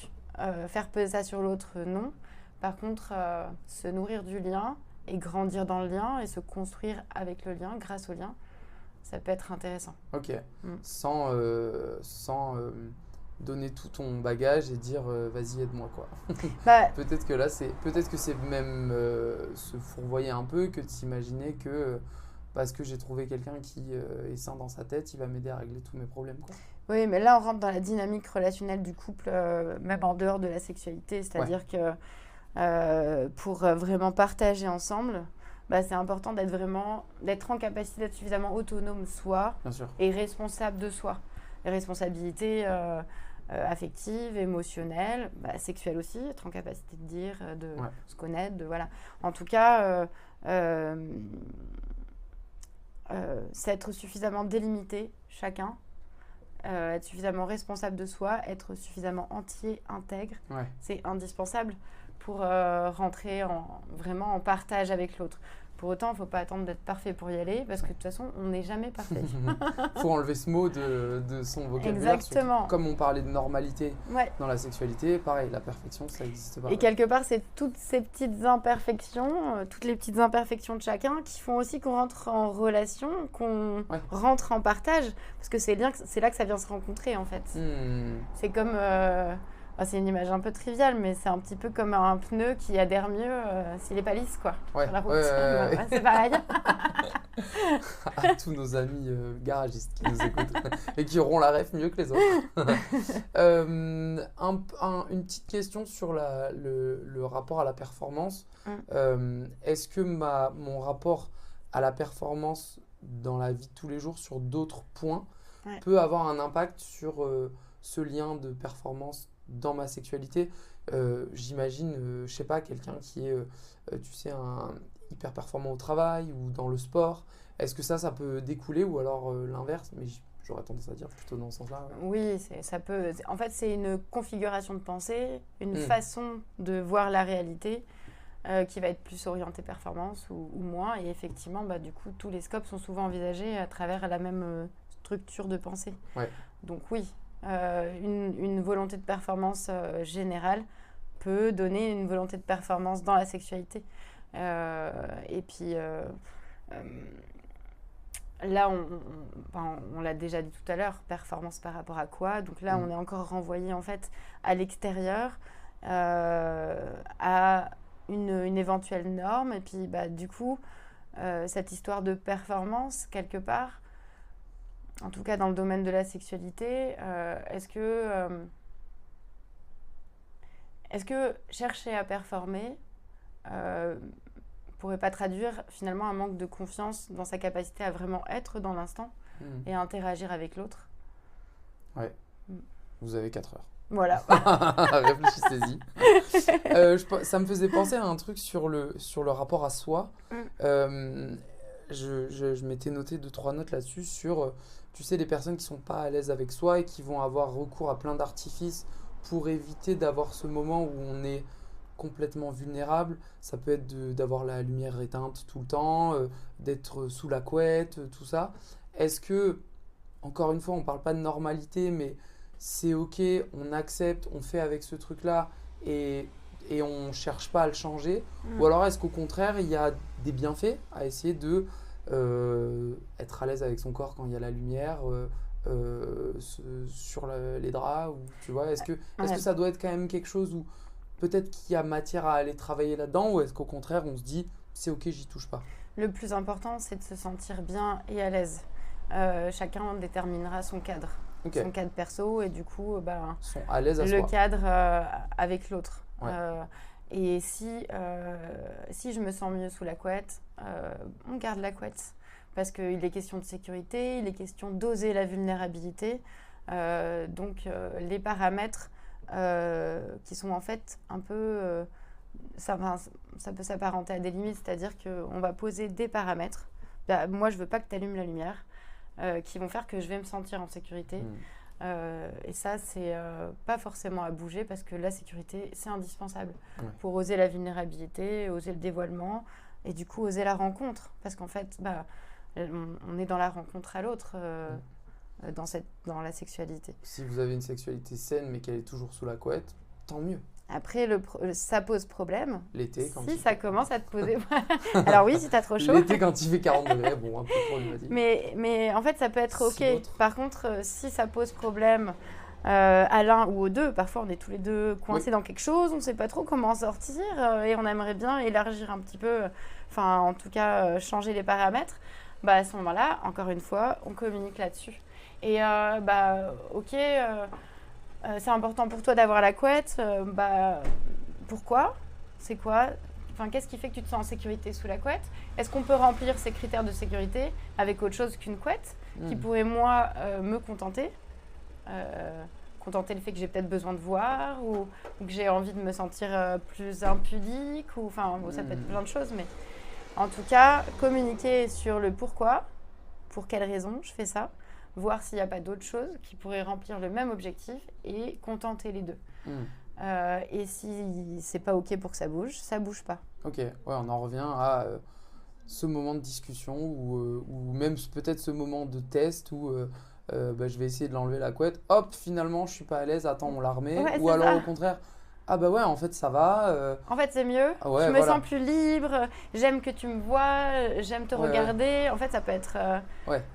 faire peser ça sur l'autre, non. Par contre, se nourrir du lien et grandir dans le lien et se construire avec le lien, grâce au lien, ça peut être intéressant. Ok. Mm. Sans donner tout ton bagage et dire vas-y aide-moi quoi. Bah, Peut-être que c'est même se fourvoyer un peu que de s'imaginer que parce que j'ai trouvé quelqu'un qui est sain dans sa tête, il va m'aider à régler tous mes problèmes quoi. oui, mais là, on rentre dans la dynamique relationnelle du couple, même en dehors de la sexualité. C'est-à-dire que pour vraiment partager ensemble, bah, c'est important d'être en capacité d'être suffisamment autonome soi Bien sûr. et responsable de soi. Les responsabilités affectives, émotionnelles, bah, sexuelles aussi, être en capacité de dire, de Ouais. se connaître, voilà. En tout cas, c'est être suffisamment délimité chacun, être suffisamment responsable de soi, être suffisamment entier, intègre, Ouais. c'est indispensable pour rentrer vraiment en partage avec l'autre. Pour autant, il ne faut pas attendre d'être parfait pour y aller, parce que de toute façon, on n'est jamais parfait. Faut enlever ce mot de son vocabulaire. Exactement. Surtout, comme on parlait de normalité Ouais. dans la sexualité, pareil, la perfection, ça n'existe pas. Et quelque part, c'est toutes ces petites imperfections, toutes les petites imperfections de chacun qui font aussi qu'on rentre en relation, qu'on rentre en partage, parce que c'est là que ça vient se rencontrer en fait. C'est comme, c'est une image un peu triviale, mais c'est un petit peu comme un pneu qui adhère mieux s'il n'est pas lisse quoi, sur la route. C'est pareil. À tous nos amis garagistes qui nous écoutent et qui auront la ref mieux que les autres. Une petite question sur le rapport à la performance. Est-ce que mon rapport à la performance dans la vie de tous les jours sur d'autres points peut avoir un impact sur ce lien de performance dans ma sexualité? J'imagine, je sais pas, quelqu'un qui est, tu sais, hyper performant au travail ou dans le sport. Est-ce que ça peut découler ou alors l'inverse? Mais j'aurais tendance à dire plutôt dans ce sens-là. Ouais. Oui, ça peut. En fait, c'est une configuration de pensée, une façon de voir la réalité qui va être plus orientée performance ou moins. Et effectivement, bah, du coup, tous les scopes sont souvent envisagés à travers la même structure de pensée. Ouais. Donc oui, une volonté de performance générale peut donner une volonté de performance dans la sexualité. Et puis là, on l'a déjà dit tout à l'heure, performance par rapport à quoi? Donc là, on est encore renvoyé en fait à l'extérieur, à une éventuelle norme. Et puis bah, du coup, cette histoire de performance, quelque part, en tout cas dans le domaine de la sexualité, est-ce que chercher à performer pourrait pas traduire finalement un manque de confiance dans sa capacité à vraiment être dans l'instant et à interagir avec l'autre? Ouais. Vous avez 4 heures. Voilà. Réfléchissez-y. Ça me faisait penser à un truc sur le rapport à soi. Je m'étais noté 2-3 notes là-dessus sur, tu sais, les personnes qui sont pas à l'aise avec soi et qui vont avoir recours à plein d'artifices pour éviter d'avoir ce moment où on est complètement vulnérable. Ça peut être d'avoir la lumière éteinte tout le temps, d'être sous la couette, tout ça. Est-ce que, encore une fois, on parle pas de normalité, mais c'est ok, on accepte, on fait avec ce truc-là et on cherche pas à le changer? Ou alors est-ce qu'au contraire, il y a des bienfaits à essayer de être à l'aise avec son corps quand il y a la lumière, sur les draps, ou tu vois, est-ce que ça doit être quand même quelque chose où peut-être qu'il y a matière à aller travailler là-dedans, ou est-ce qu'au contraire on se dit c'est ok, j'y touche pas? Le plus important, c'est de se sentir bien et à l'aise. Chacun déterminera son cadre, son cadre perso, et du coup sont à l'aise à le soi. cadre avec l'autre. Ouais. Et si je me sens mieux sous la couette, on garde la couette. Parce qu'il est question de sécurité, il est question d'oser la vulnérabilité. Donc les paramètres qui sont en fait un peu... ça peut s'apparenter à des limites, c'est-à-dire qu'on va poser des paramètres. Bah, moi, je veux pas que tu allumes la lumière, qui vont faire que je vais me sentir en sécurité. Et ça, c'est pas forcément à bouger, parce que la sécurité, c'est indispensable pour oser la vulnérabilité, oser le dévoilement, et du coup oser la rencontre. Parce qu'en fait, on est dans la rencontre à l'autre, dans la sexualité. Si vous avez une sexualité saine mais qu'elle est toujours sous la couette, tant mieux. Après, ça pose problème. L'été, quand si ça commence à te poser... Alors oui, si t'as trop chaud. L'été, quand il fait 40 degrés, bon, un peu problématique. Mais en fait, ça peut être OK. L'autre. Par contre, si ça pose problème à l'un ou aux deux, parfois on est tous les deux coincés dans quelque chose, on ne sait pas trop comment en sortir et on aimerait bien élargir un petit peu, enfin en tout cas changer les paramètres, bah, à ce moment-là, encore une fois, on communique là-dessus. Et OK, c'est important pour toi d'avoir la couette, pourquoi ? C'est quoi ? Enfin, qu'est-ce qui fait que tu te sens en sécurité sous la couette ? Est-ce qu'on peut remplir ces critères de sécurité avec autre chose qu'une couette qui pourrait, moi, me contenter ? Contenter le fait que j'ai peut-être besoin de voir ou que j'ai envie de me sentir plus impudique ou enfin ça peut être plein de choses, mais en tout cas communiquer sur le pourquoi, pour quelles raisons je fais ça, voir s'il n'y a pas d'autres choses qui pourraient remplir le même objectif et contenter les deux. Et si c'est pas OK pour que ça bouge pas. Ok, ouais, on en revient à ce moment de discussion ou même peut-être ce moment de test où je vais essayer de l'enlever la couette. Hop, finalement, je suis pas à l'aise. Attends, on la remet. Ouais, ou alors au contraire, ah bah ouais, en fait, ça va. En fait, c'est mieux. Ouais, je me sens plus libre. J'aime que tu me vois. J'aime te regarder. En fait, ça peut être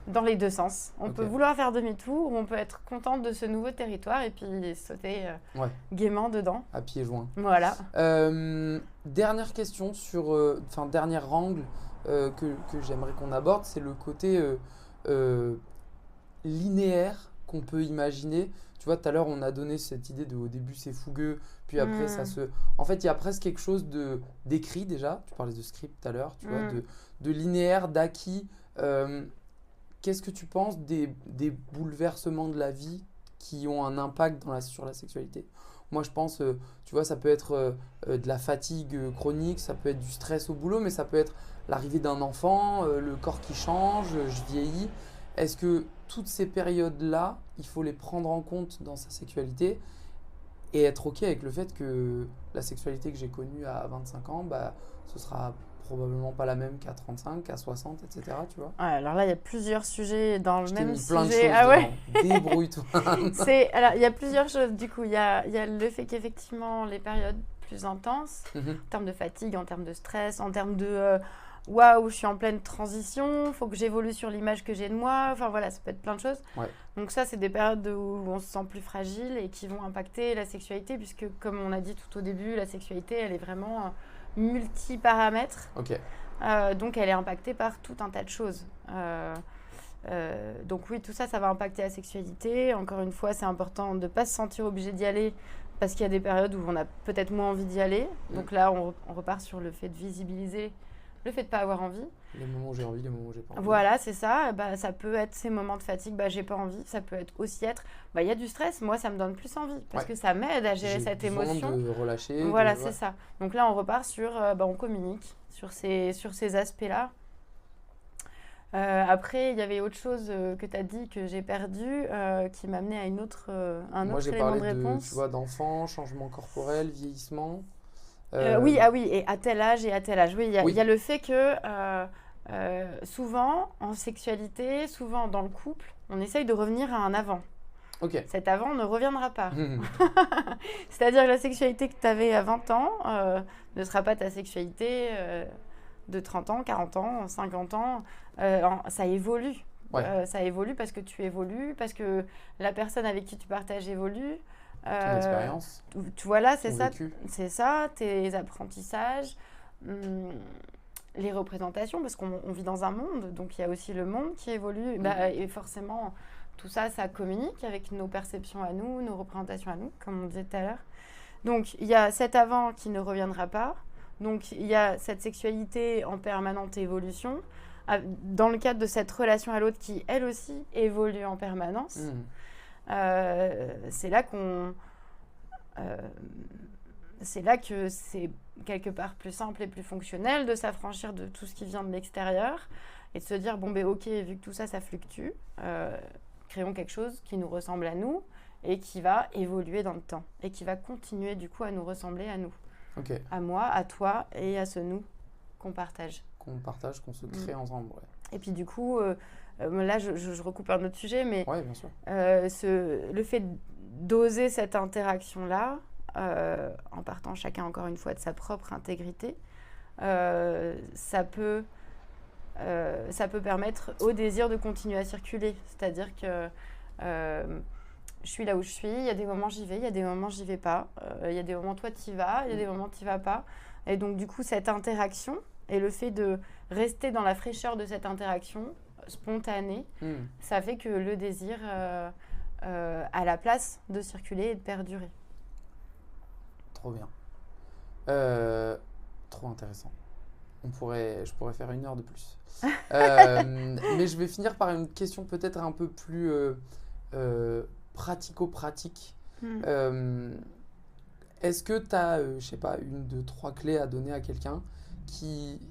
dans les deux sens. On peut vouloir faire demi-tour ou on peut être contente de ce nouveau territoire et puis sauter gaiement dedans. À pieds joints. Voilà. Dernière question dernier angle que j'aimerais qu'on aborde, c'est le côté linéaire qu'on peut imaginer. Tu vois, tout à l'heure, on a donné cette idée au début, c'est fougueux, puis après, ça se... En fait, il y a presque quelque chose d'écrit déjà. Tu parlais de script tout à l'heure, tu vois, de linéaire, d'acquis. Qu'est-ce que tu penses des bouleversements de la vie qui ont un impact sur la sexualité ? Moi, je pense, tu vois, ça peut être de la fatigue chronique, ça peut être du stress au boulot, mais ça peut être l'arrivée d'un enfant, le corps qui change, je vieillis. Est-ce que toutes ces périodes-là, il faut les prendre en compte dans sa sexualité et être OK avec le fait que la sexualité que j'ai connue à 25 ans, ce sera probablement pas la même qu'à 35, qu'à 60, etc. Tu vois ? Alors là, il y a plusieurs sujets dans le même sujet. Plein de choses dedans. Débrouille-toi. Alors, il y a plusieurs choses. Du coup, il y a le fait qu'effectivement, les périodes plus intenses, en termes de fatigue, en termes de stress, en termes de waouh, je suis en pleine transition, il faut que j'évolue sur l'image que j'ai de moi. Enfin voilà, ça peut être plein de choses. Ouais. Donc ça, c'est des périodes où on se sent plus fragile et qui vont impacter la sexualité, puisque comme on a dit tout au début, la sexualité, elle est vraiment multi-paramètres. Ok. Donc elle est impactée par tout un tas de choses. Donc oui, tout ça, ça va impacter la sexualité. Encore une fois, c'est important de ne pas se sentir obligé d'y aller parce qu'il y a des périodes où on a peut-être moins envie d'y aller. Donc là, on repart sur le fait de visibiliser le fait de ne pas avoir envie. Les moments où j'ai envie, les moments où j'ai pas envie. Voilà, c'est ça. Ça peut être ces moments de fatigue, j'ai pas envie. Ça peut être aussi être, il y a du stress. Moi, ça me donne plus envie parce que ça m'aide à gérer cette émotion. De relâcher. Voilà, c'est ça. Donc là, on repart sur, on communique sur ces aspects-là. Après, il y avait autre chose que tu as dit que j'ai perdu, qui m'a amené à un autre élément de réponse. Moi, j'ai parlé tu vois, d'enfants, changement corporel, vieillissement. Oui, et à tel âge et à tel âge. Oui, il y a le fait que souvent, en sexualité, souvent dans le couple, on essaye de revenir à un avant. Okay. Cet avant ne reviendra pas. C'est-à-dire que la sexualité que tu avais à 20 ans ne sera pas ta sexualité de 30 ans, 40 ans, 50 ans. Ça évolue. Ouais. Ça évolue parce que tu évolues, parce que la personne avec qui tu partages évolue. Ton expérience. Voilà, c'est ça. C'est ça, tes apprentissages, les représentations, parce qu'on vit dans un monde, donc il y a aussi le monde qui évolue. Et forcément, tout ça, ça communique avec nos perceptions à nous, nos représentations à nous, comme on disait tout à l'heure. Donc, il y a cet avant qui ne reviendra pas. Donc, il y a cette sexualité en permanente évolution, dans le cadre de cette relation à l'autre qui, elle aussi, évolue en permanence. C'est là c'est là que c'est quelque part plus simple et plus fonctionnel de s'affranchir de tout ce qui vient de l'extérieur et de se dire ok, vu que tout ça, ça fluctue, créons quelque chose qui nous ressemble à nous et qui va évoluer dans le temps et qui va continuer du coup à nous ressembler à nous. Okay. À moi, à toi et à ce nous qu'on partage. Qu'on se crée ensemble. Ouais. Et puis du coup, là je recoupe un autre sujet, mais ouais, bien sûr. le fait d'oser cette interaction-là, en partant chacun encore une fois de sa propre intégrité, ça peut permettre au désir de continuer à circuler. C'est-à-dire que je suis là où je suis, il y a des moments j'y vais, il y a des moments j'y vais pas, il y a des moments toi t'y vas, il y a des moments t'y vas pas. Et donc du coup cette interaction et le fait de rester dans la fraîcheur de cette interaction spontanée, ça fait que le désir a la place de circuler et de perdurer. Trop bien. Trop intéressant. Je pourrais faire 1 heure de plus. Mais je vais finir par une question peut-être un peu plus pratico-pratique. Est-ce que tu as, je sais pas, 1, 2, 3 clés à donner à quelqu'un qui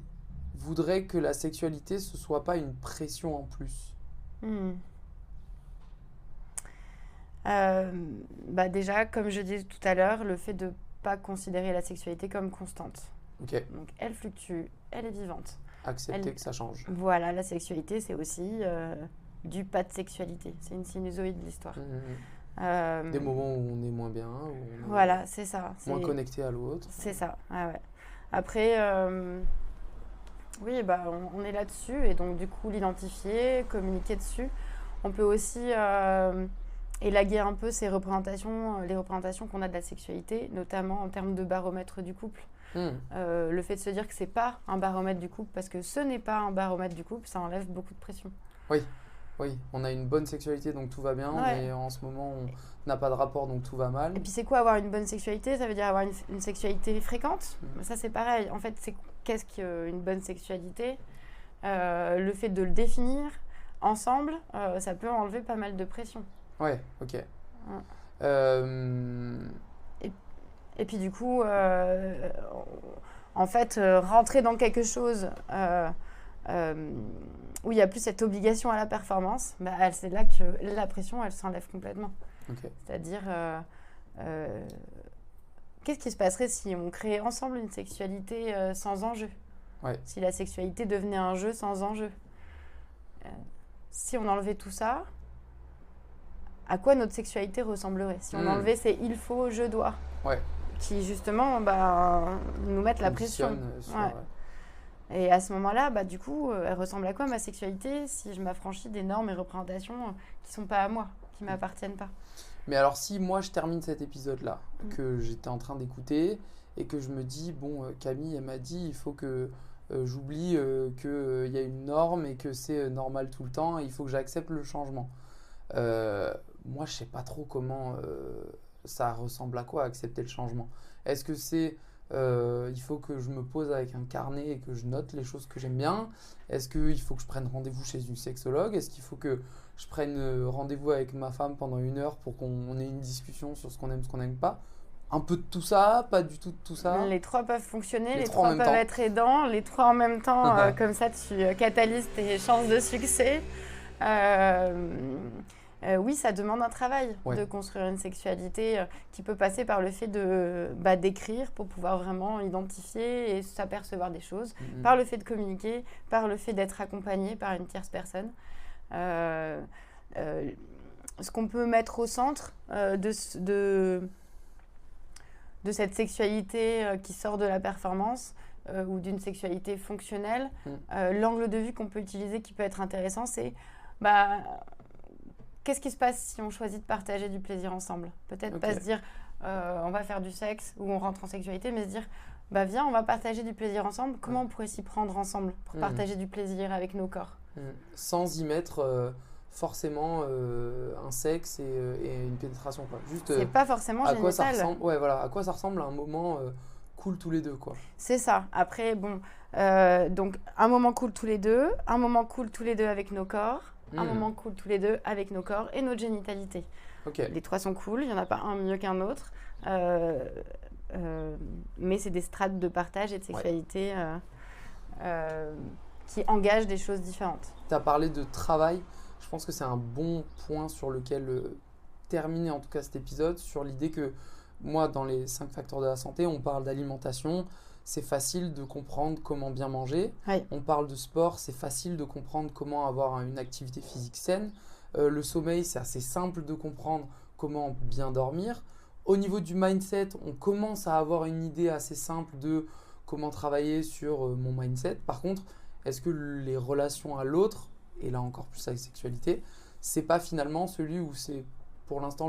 voudrait que la sexualité, ce soit pas une pression en plus? Déjà, comme je disais tout à l'heure, le fait de ne pas considérer la sexualité comme constante. Ok. Donc, elle fluctue, elle est vivante. Accepter que ça change. Voilà, la sexualité, c'est aussi du pas de sexualité. C'est une sinusoïde de l'histoire. Des moments où on est moins bien, où on est voilà, c'est ça. moins connecté à l'autre. C'est ça, ouais. Après, oui, on est là-dessus et donc du coup, l'identifier, communiquer dessus. On peut aussi élaguer un peu les représentations qu'on a de la sexualité, notamment en termes de baromètre du couple. Le fait de se dire que c'est pas un baromètre du couple, parce que ce n'est pas un baromètre du couple, ça enlève beaucoup de pression. Oui, on a une bonne sexualité, donc tout va bien, mais en ce moment, on n'a pas de rapport, donc tout va mal. Et puis c'est quoi avoir une bonne sexualité? Ça veut dire avoir une sexualité fréquente. Ça, c'est pareil. En fait, qu'est-ce qu'une bonne sexualité? Le fait de le définir ensemble, ça peut enlever pas mal de pression. Ouais, ok. Et puis du coup, en fait, rentrer dans quelque chose où il y a plus cette obligation à la performance, c'est là que la pression, elle s'enlève complètement. Okay. C'est-à-dire, qu'est-ce qui se passerait si on créait ensemble une sexualité sans enjeu? Si la sexualité devenait un jeu sans enjeu? Si on enlevait tout ça, à quoi notre sexualité ressemblerait? Si on enlevait ces « il faut »,« je dois », qui justement nous mettent la pression. Et à ce moment-là, du coup, elle ressemble à quoi ma sexualité si je m'affranchis des normes et représentations qui ne sont pas à moi, qui ne m'appartiennent pas? Mais alors, si moi je termine cet épisode-là, que j'étais en train d'écouter et que je me dis, bon, Camille, elle m'a dit, il faut que j'oublie qu'il y a une norme et que c'est normal tout le temps et il faut que j'accepte le changement. Moi, je ne sais pas trop comment ça ressemble à quoi, accepter le changement. Est-ce que c'est il faut que je me pose avec un carnet et que je note les choses que j'aime bien? Est-ce qu'il faut que je prenne rendez-vous chez une sexologue? Est-ce qu'il faut que je prenne rendez-vous avec ma femme pendant 1 heure pour qu'on ait une discussion sur ce qu'on aime, ce qu'on n'aime pas? Un peu de tout ça, pas du tout de tout ça? Les 3 peuvent fonctionner, les 3 peuvent être aidants, les 3 en même temps, comme ça tu catalyses tes chances de succès. Oui, ça demande un travail de construire une sexualité qui peut passer par le fait d'écrire pour pouvoir vraiment identifier et s'apercevoir des choses, par le fait de communiquer, par le fait d'être accompagné par une tierce personne. Ce qu'on peut mettre au centre de cette sexualité qui sort de la performance ou d'une sexualité fonctionnelle, l'angle de vue qu'on peut utiliser qui peut être intéressant, c'est qu'est-ce qui se passe si on choisit de partager du plaisir ensemble? Peut-être pas se dire on va faire du sexe ou on rentre en sexualité, mais se dire viens, on va partager du plaisir ensemble. Comment on pourrait s'y prendre ensemble pour partager du plaisir avec nos corps? Sans y mettre forcément un sexe et une pénétration, quoi. Juste c'est pas forcément à quoi ça génital. ressemble, à quoi ça ressemble un moment cool tous les deux, quoi. C'est ça. Après, donc un moment cool tous les deux, un moment cool tous les deux avec nos corps, un moment cool tous les deux avec nos corps et notre génitalité. Les 3 sont cool, il n'y en a pas un mieux qu'un autre, mais c'est des strates de partage et de sexualité qui engagent des choses différentes. Tu as parlé de travail, je pense que c'est un bon point sur lequel terminer en tout cas cet épisode, sur l'idée que moi, dans les 5 facteurs de la santé, on parle d'alimentation. C'est facile de comprendre comment bien manger. On parle de sport, c'est facile de comprendre comment avoir une activité physique saine. Le sommeil, c'est assez simple de comprendre comment bien dormir. Au niveau du mindset, on commence à avoir une idée assez simple de comment travailler sur mon mindset. Par contre, est-ce que les relations à l'autre, et là encore plus avec sexualité, c'est pas finalement celui où c'est pour l'instant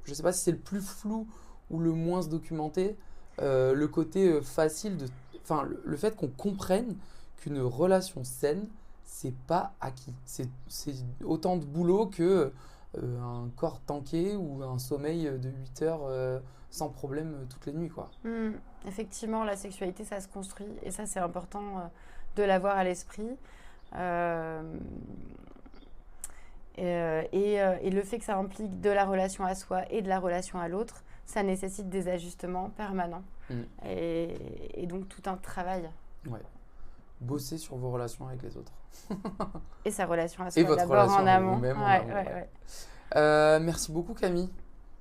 je sais pas si c'est le plus flou ou le moins documenté, le côté facile enfin le fait qu'on comprenne qu'une relation saine, c'est pas acquis. C'est autant de boulot que un corps tanké ou un sommeil de 8 heures sans problème toutes les nuits, quoi. Effectivement, la sexualité, ça se construit et ça, c'est important de l'avoir à l'esprit. Et le fait que ça implique de la relation à soi et de la relation à l'autre, ça nécessite des ajustements permanents et donc tout un travail. Ouais. Bosser sur vos relations avec les autres. Et sa relation à soi, et votre d'abord relation en amont. vous-même en amont, merci beaucoup Camille.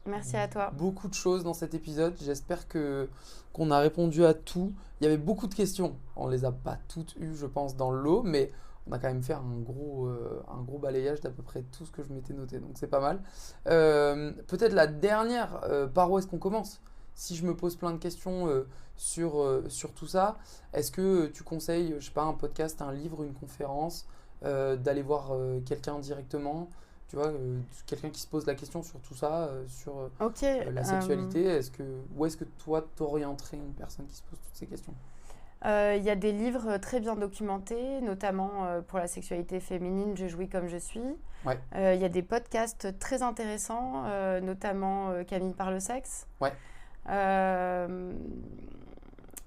Merci à toi. Beaucoup de choses dans cet épisode. J'espère qu'on a répondu à tout. Il y avait beaucoup de questions. On les a pas toutes eues, je pense, dans le lot, mais on a quand même fait un gros balayage d'à peu près tout ce que je m'étais noté. Donc c'est pas mal. Peut-être la dernière, par où est-ce qu'on commence ? Si je me pose plein de questions sur tout ça, est-ce que tu conseilles, je sais pas, un podcast, un livre, une conférence, d'aller voir quelqu'un directement ? Tu vois, quelqu'un qui se pose la question sur tout ça, sur la sexualité, où est-ce que toi t'orienterais une personne qui se pose toutes ces questions ? Il y a des livres très bien documentés, notamment pour la sexualité féminine, Je jouis comme je suis. Ouais. Il y a des podcasts très intéressants, notamment Camille parle sexe. Ouais.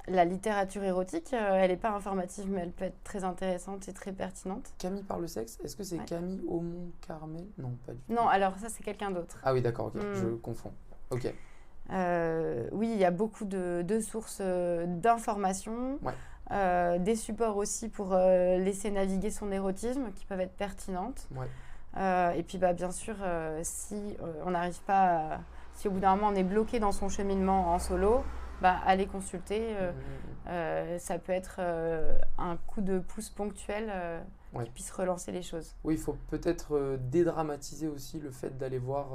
La littérature érotique, elle n'est pas informative, mais elle peut être très intéressante et très pertinente. Camille parle sexe, est-ce que c'est Camille Aumont-Carmel ? Non, pas du tout. Non, alors ça, c'est quelqu'un d'autre. Ah oui, d'accord, ok, je confonds. Ok. Oui, il y a beaucoup de sources d'informations, des supports aussi pour laisser naviguer son érotisme qui peuvent être pertinentes. Ouais. Et puis bien sûr, si on n'arrive pas, si au bout d'un moment on est bloqué dans son cheminement en solo, aller consulter. Ça peut être un coup de pouce ponctuel qui puisse relancer les choses. Oui, il faut peut-être dédramatiser aussi le fait d'aller voir.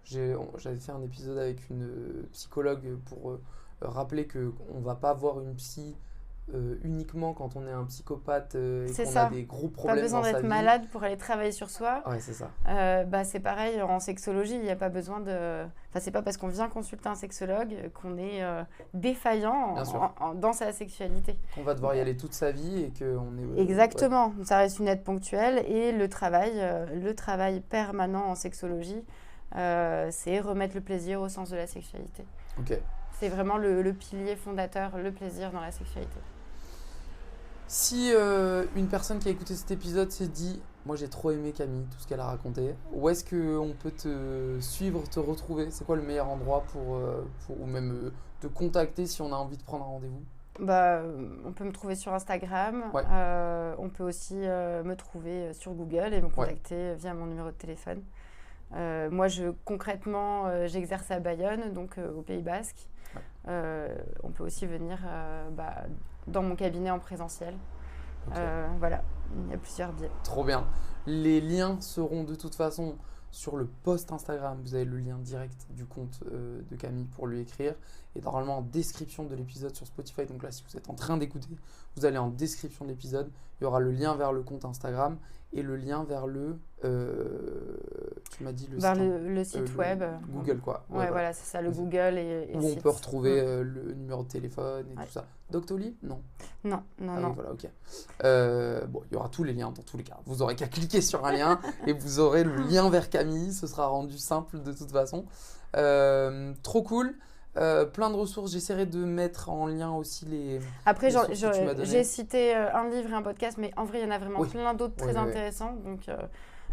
J'avais fait un épisode avec une psychologue pour rappeler qu'on ne va pas voir une psy uniquement quand on est un psychopathe et qu'on a des gros problèmes dans sa vie. Pas besoin d'être malade pour aller travailler sur soi. Ouais, c'est ça. C'est pareil en sexologie, il n'y a pas besoin de... Enfin, c'est pas parce qu'on vient consulter un sexologue qu'on est défaillant dans sa sexualité. Qu'on va devoir y aller toute sa vie et qu'on est... Exactement, ça reste une aide ponctuelle et le travail permanent en sexologie, c'est remettre le plaisir au sens de la sexualité. Ok. C'est vraiment le pilier fondateur, le plaisir dans la sexualité. Si une personne qui a écouté cet épisode s'est dit « Moi j'ai trop aimé Camille, tout ce qu'elle a raconté », où est-ce qu'on peut te suivre, te retrouver ? C'est quoi le meilleur endroit ou même te contacter si on a envie de prendre un rendez-vous ? On peut me trouver sur Instagram. On peut aussi me trouver sur Google et me contacter via mon numéro de téléphone. Moi, concrètement, j'exerce à Bayonne, donc au Pays Basque. On peut aussi venir dans mon cabinet en présentiel. Voilà, il y a plusieurs biais. Trop bien. Les liens seront de toute façon sur le post Instagram. Vous avez le lien direct du compte de Camille pour lui écrire. Et normalement en description de l'épisode sur Spotify. Donc là, si vous êtes en train d'écouter, vous allez en description de l'épisode. Il y aura le lien vers le compte Instagram et le lien vers le... tu m'as dit le site web. Google quoi. Voilà, c'est ça, le Google et où on peut retrouver le numéro de téléphone et tout ça. Doctolib ? Non. Non. Oui, voilà, ok. Il y aura tous les liens dans tous les cas. Vous aurez qu'à cliquer sur un lien et vous aurez le lien vers Camille. Ce sera rendu simple de toute façon. Trop cool. Plein de ressources. J'essaierai de mettre en lien aussi les. Après, j'ai cité un livre et un podcast, mais en vrai, il y en a vraiment plein d'autres très intéressants. Donc,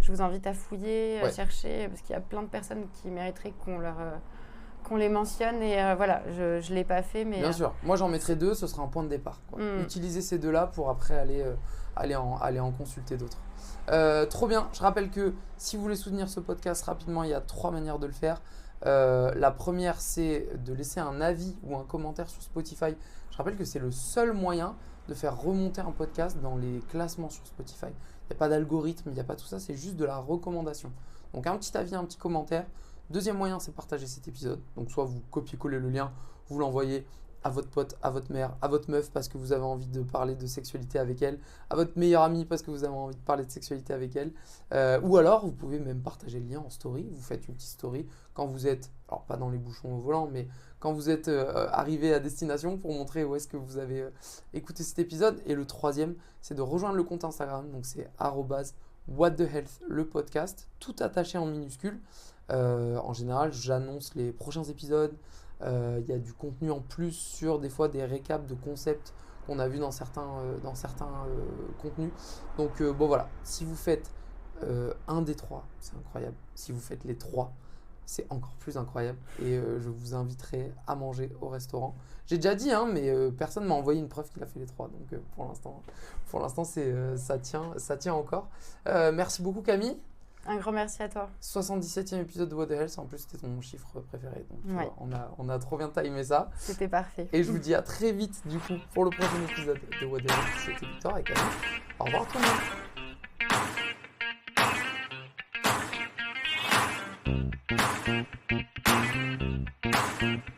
je vous invite à fouiller, à chercher, parce qu'il y a plein de personnes qui mériteraient qu'on les mentionne. Et je ne l'ai pas fait. Mais, bien sûr. Moi, j'en mettrai 2. Ce sera un point de départ. Utilisez ces 2-là pour après aller en consulter d'autres. Trop bien. Je rappelle que si vous voulez soutenir ce podcast rapidement, il y a 3 manières de le faire. La première, c'est de laisser un avis ou un commentaire sur Spotify. Je rappelle que c'est le seul moyen de faire remonter un podcast dans les classements sur Spotify. Il n'y a pas d'algorithme, il n'y a pas tout ça, c'est juste de la recommandation. Donc un petit avis, un petit commentaire Deuxième moyen, c'est partager cet épisode. Donc soit vous copiez-collez le lien, vous l'envoyez à votre pote, à votre mère, à votre meuf parce que vous avez envie de parler de sexualité avec elle, à votre meilleure amie parce que vous avez envie de parler de sexualité avec elle. Ou alors, vous pouvez même partager le lien en story. Vous faites une petite story quand vous êtes, alors pas dans les bouchons au volant, mais quand vous êtes arrivé à destination pour montrer où est-ce que vous avez écouté cet épisode. Et le troisième, c'est de rejoindre le compte Instagram. Donc c'est @whatthehealth le podcast, tout attaché en minuscules. En général, j'annonce les prochains épisodes. Il y a du contenu en plus sur des fois des récaps de concepts qu'on a vus dans certains contenus. Donc bon voilà, si vous faites un des trois, c'est incroyable. Si vous faites les trois, c'est encore plus incroyable. Et je vous inviterai à manger au restaurant. J'ai déjà dit, hein, mais personne m'a envoyé une preuve qu'il a fait les trois. Donc pour l'instant ça tient encore. Merci beaucoup Camille. Un grand merci à toi. 77e épisode de What the Health, en plus c'était mon chiffre préféré. Donc tu Ouais. vois, on a trop bien timé ça. C'était parfait. Et je vous dis à très vite du coup pour le prochain épisode de What the Health. C'était Victor et Camille. Au revoir tout le monde.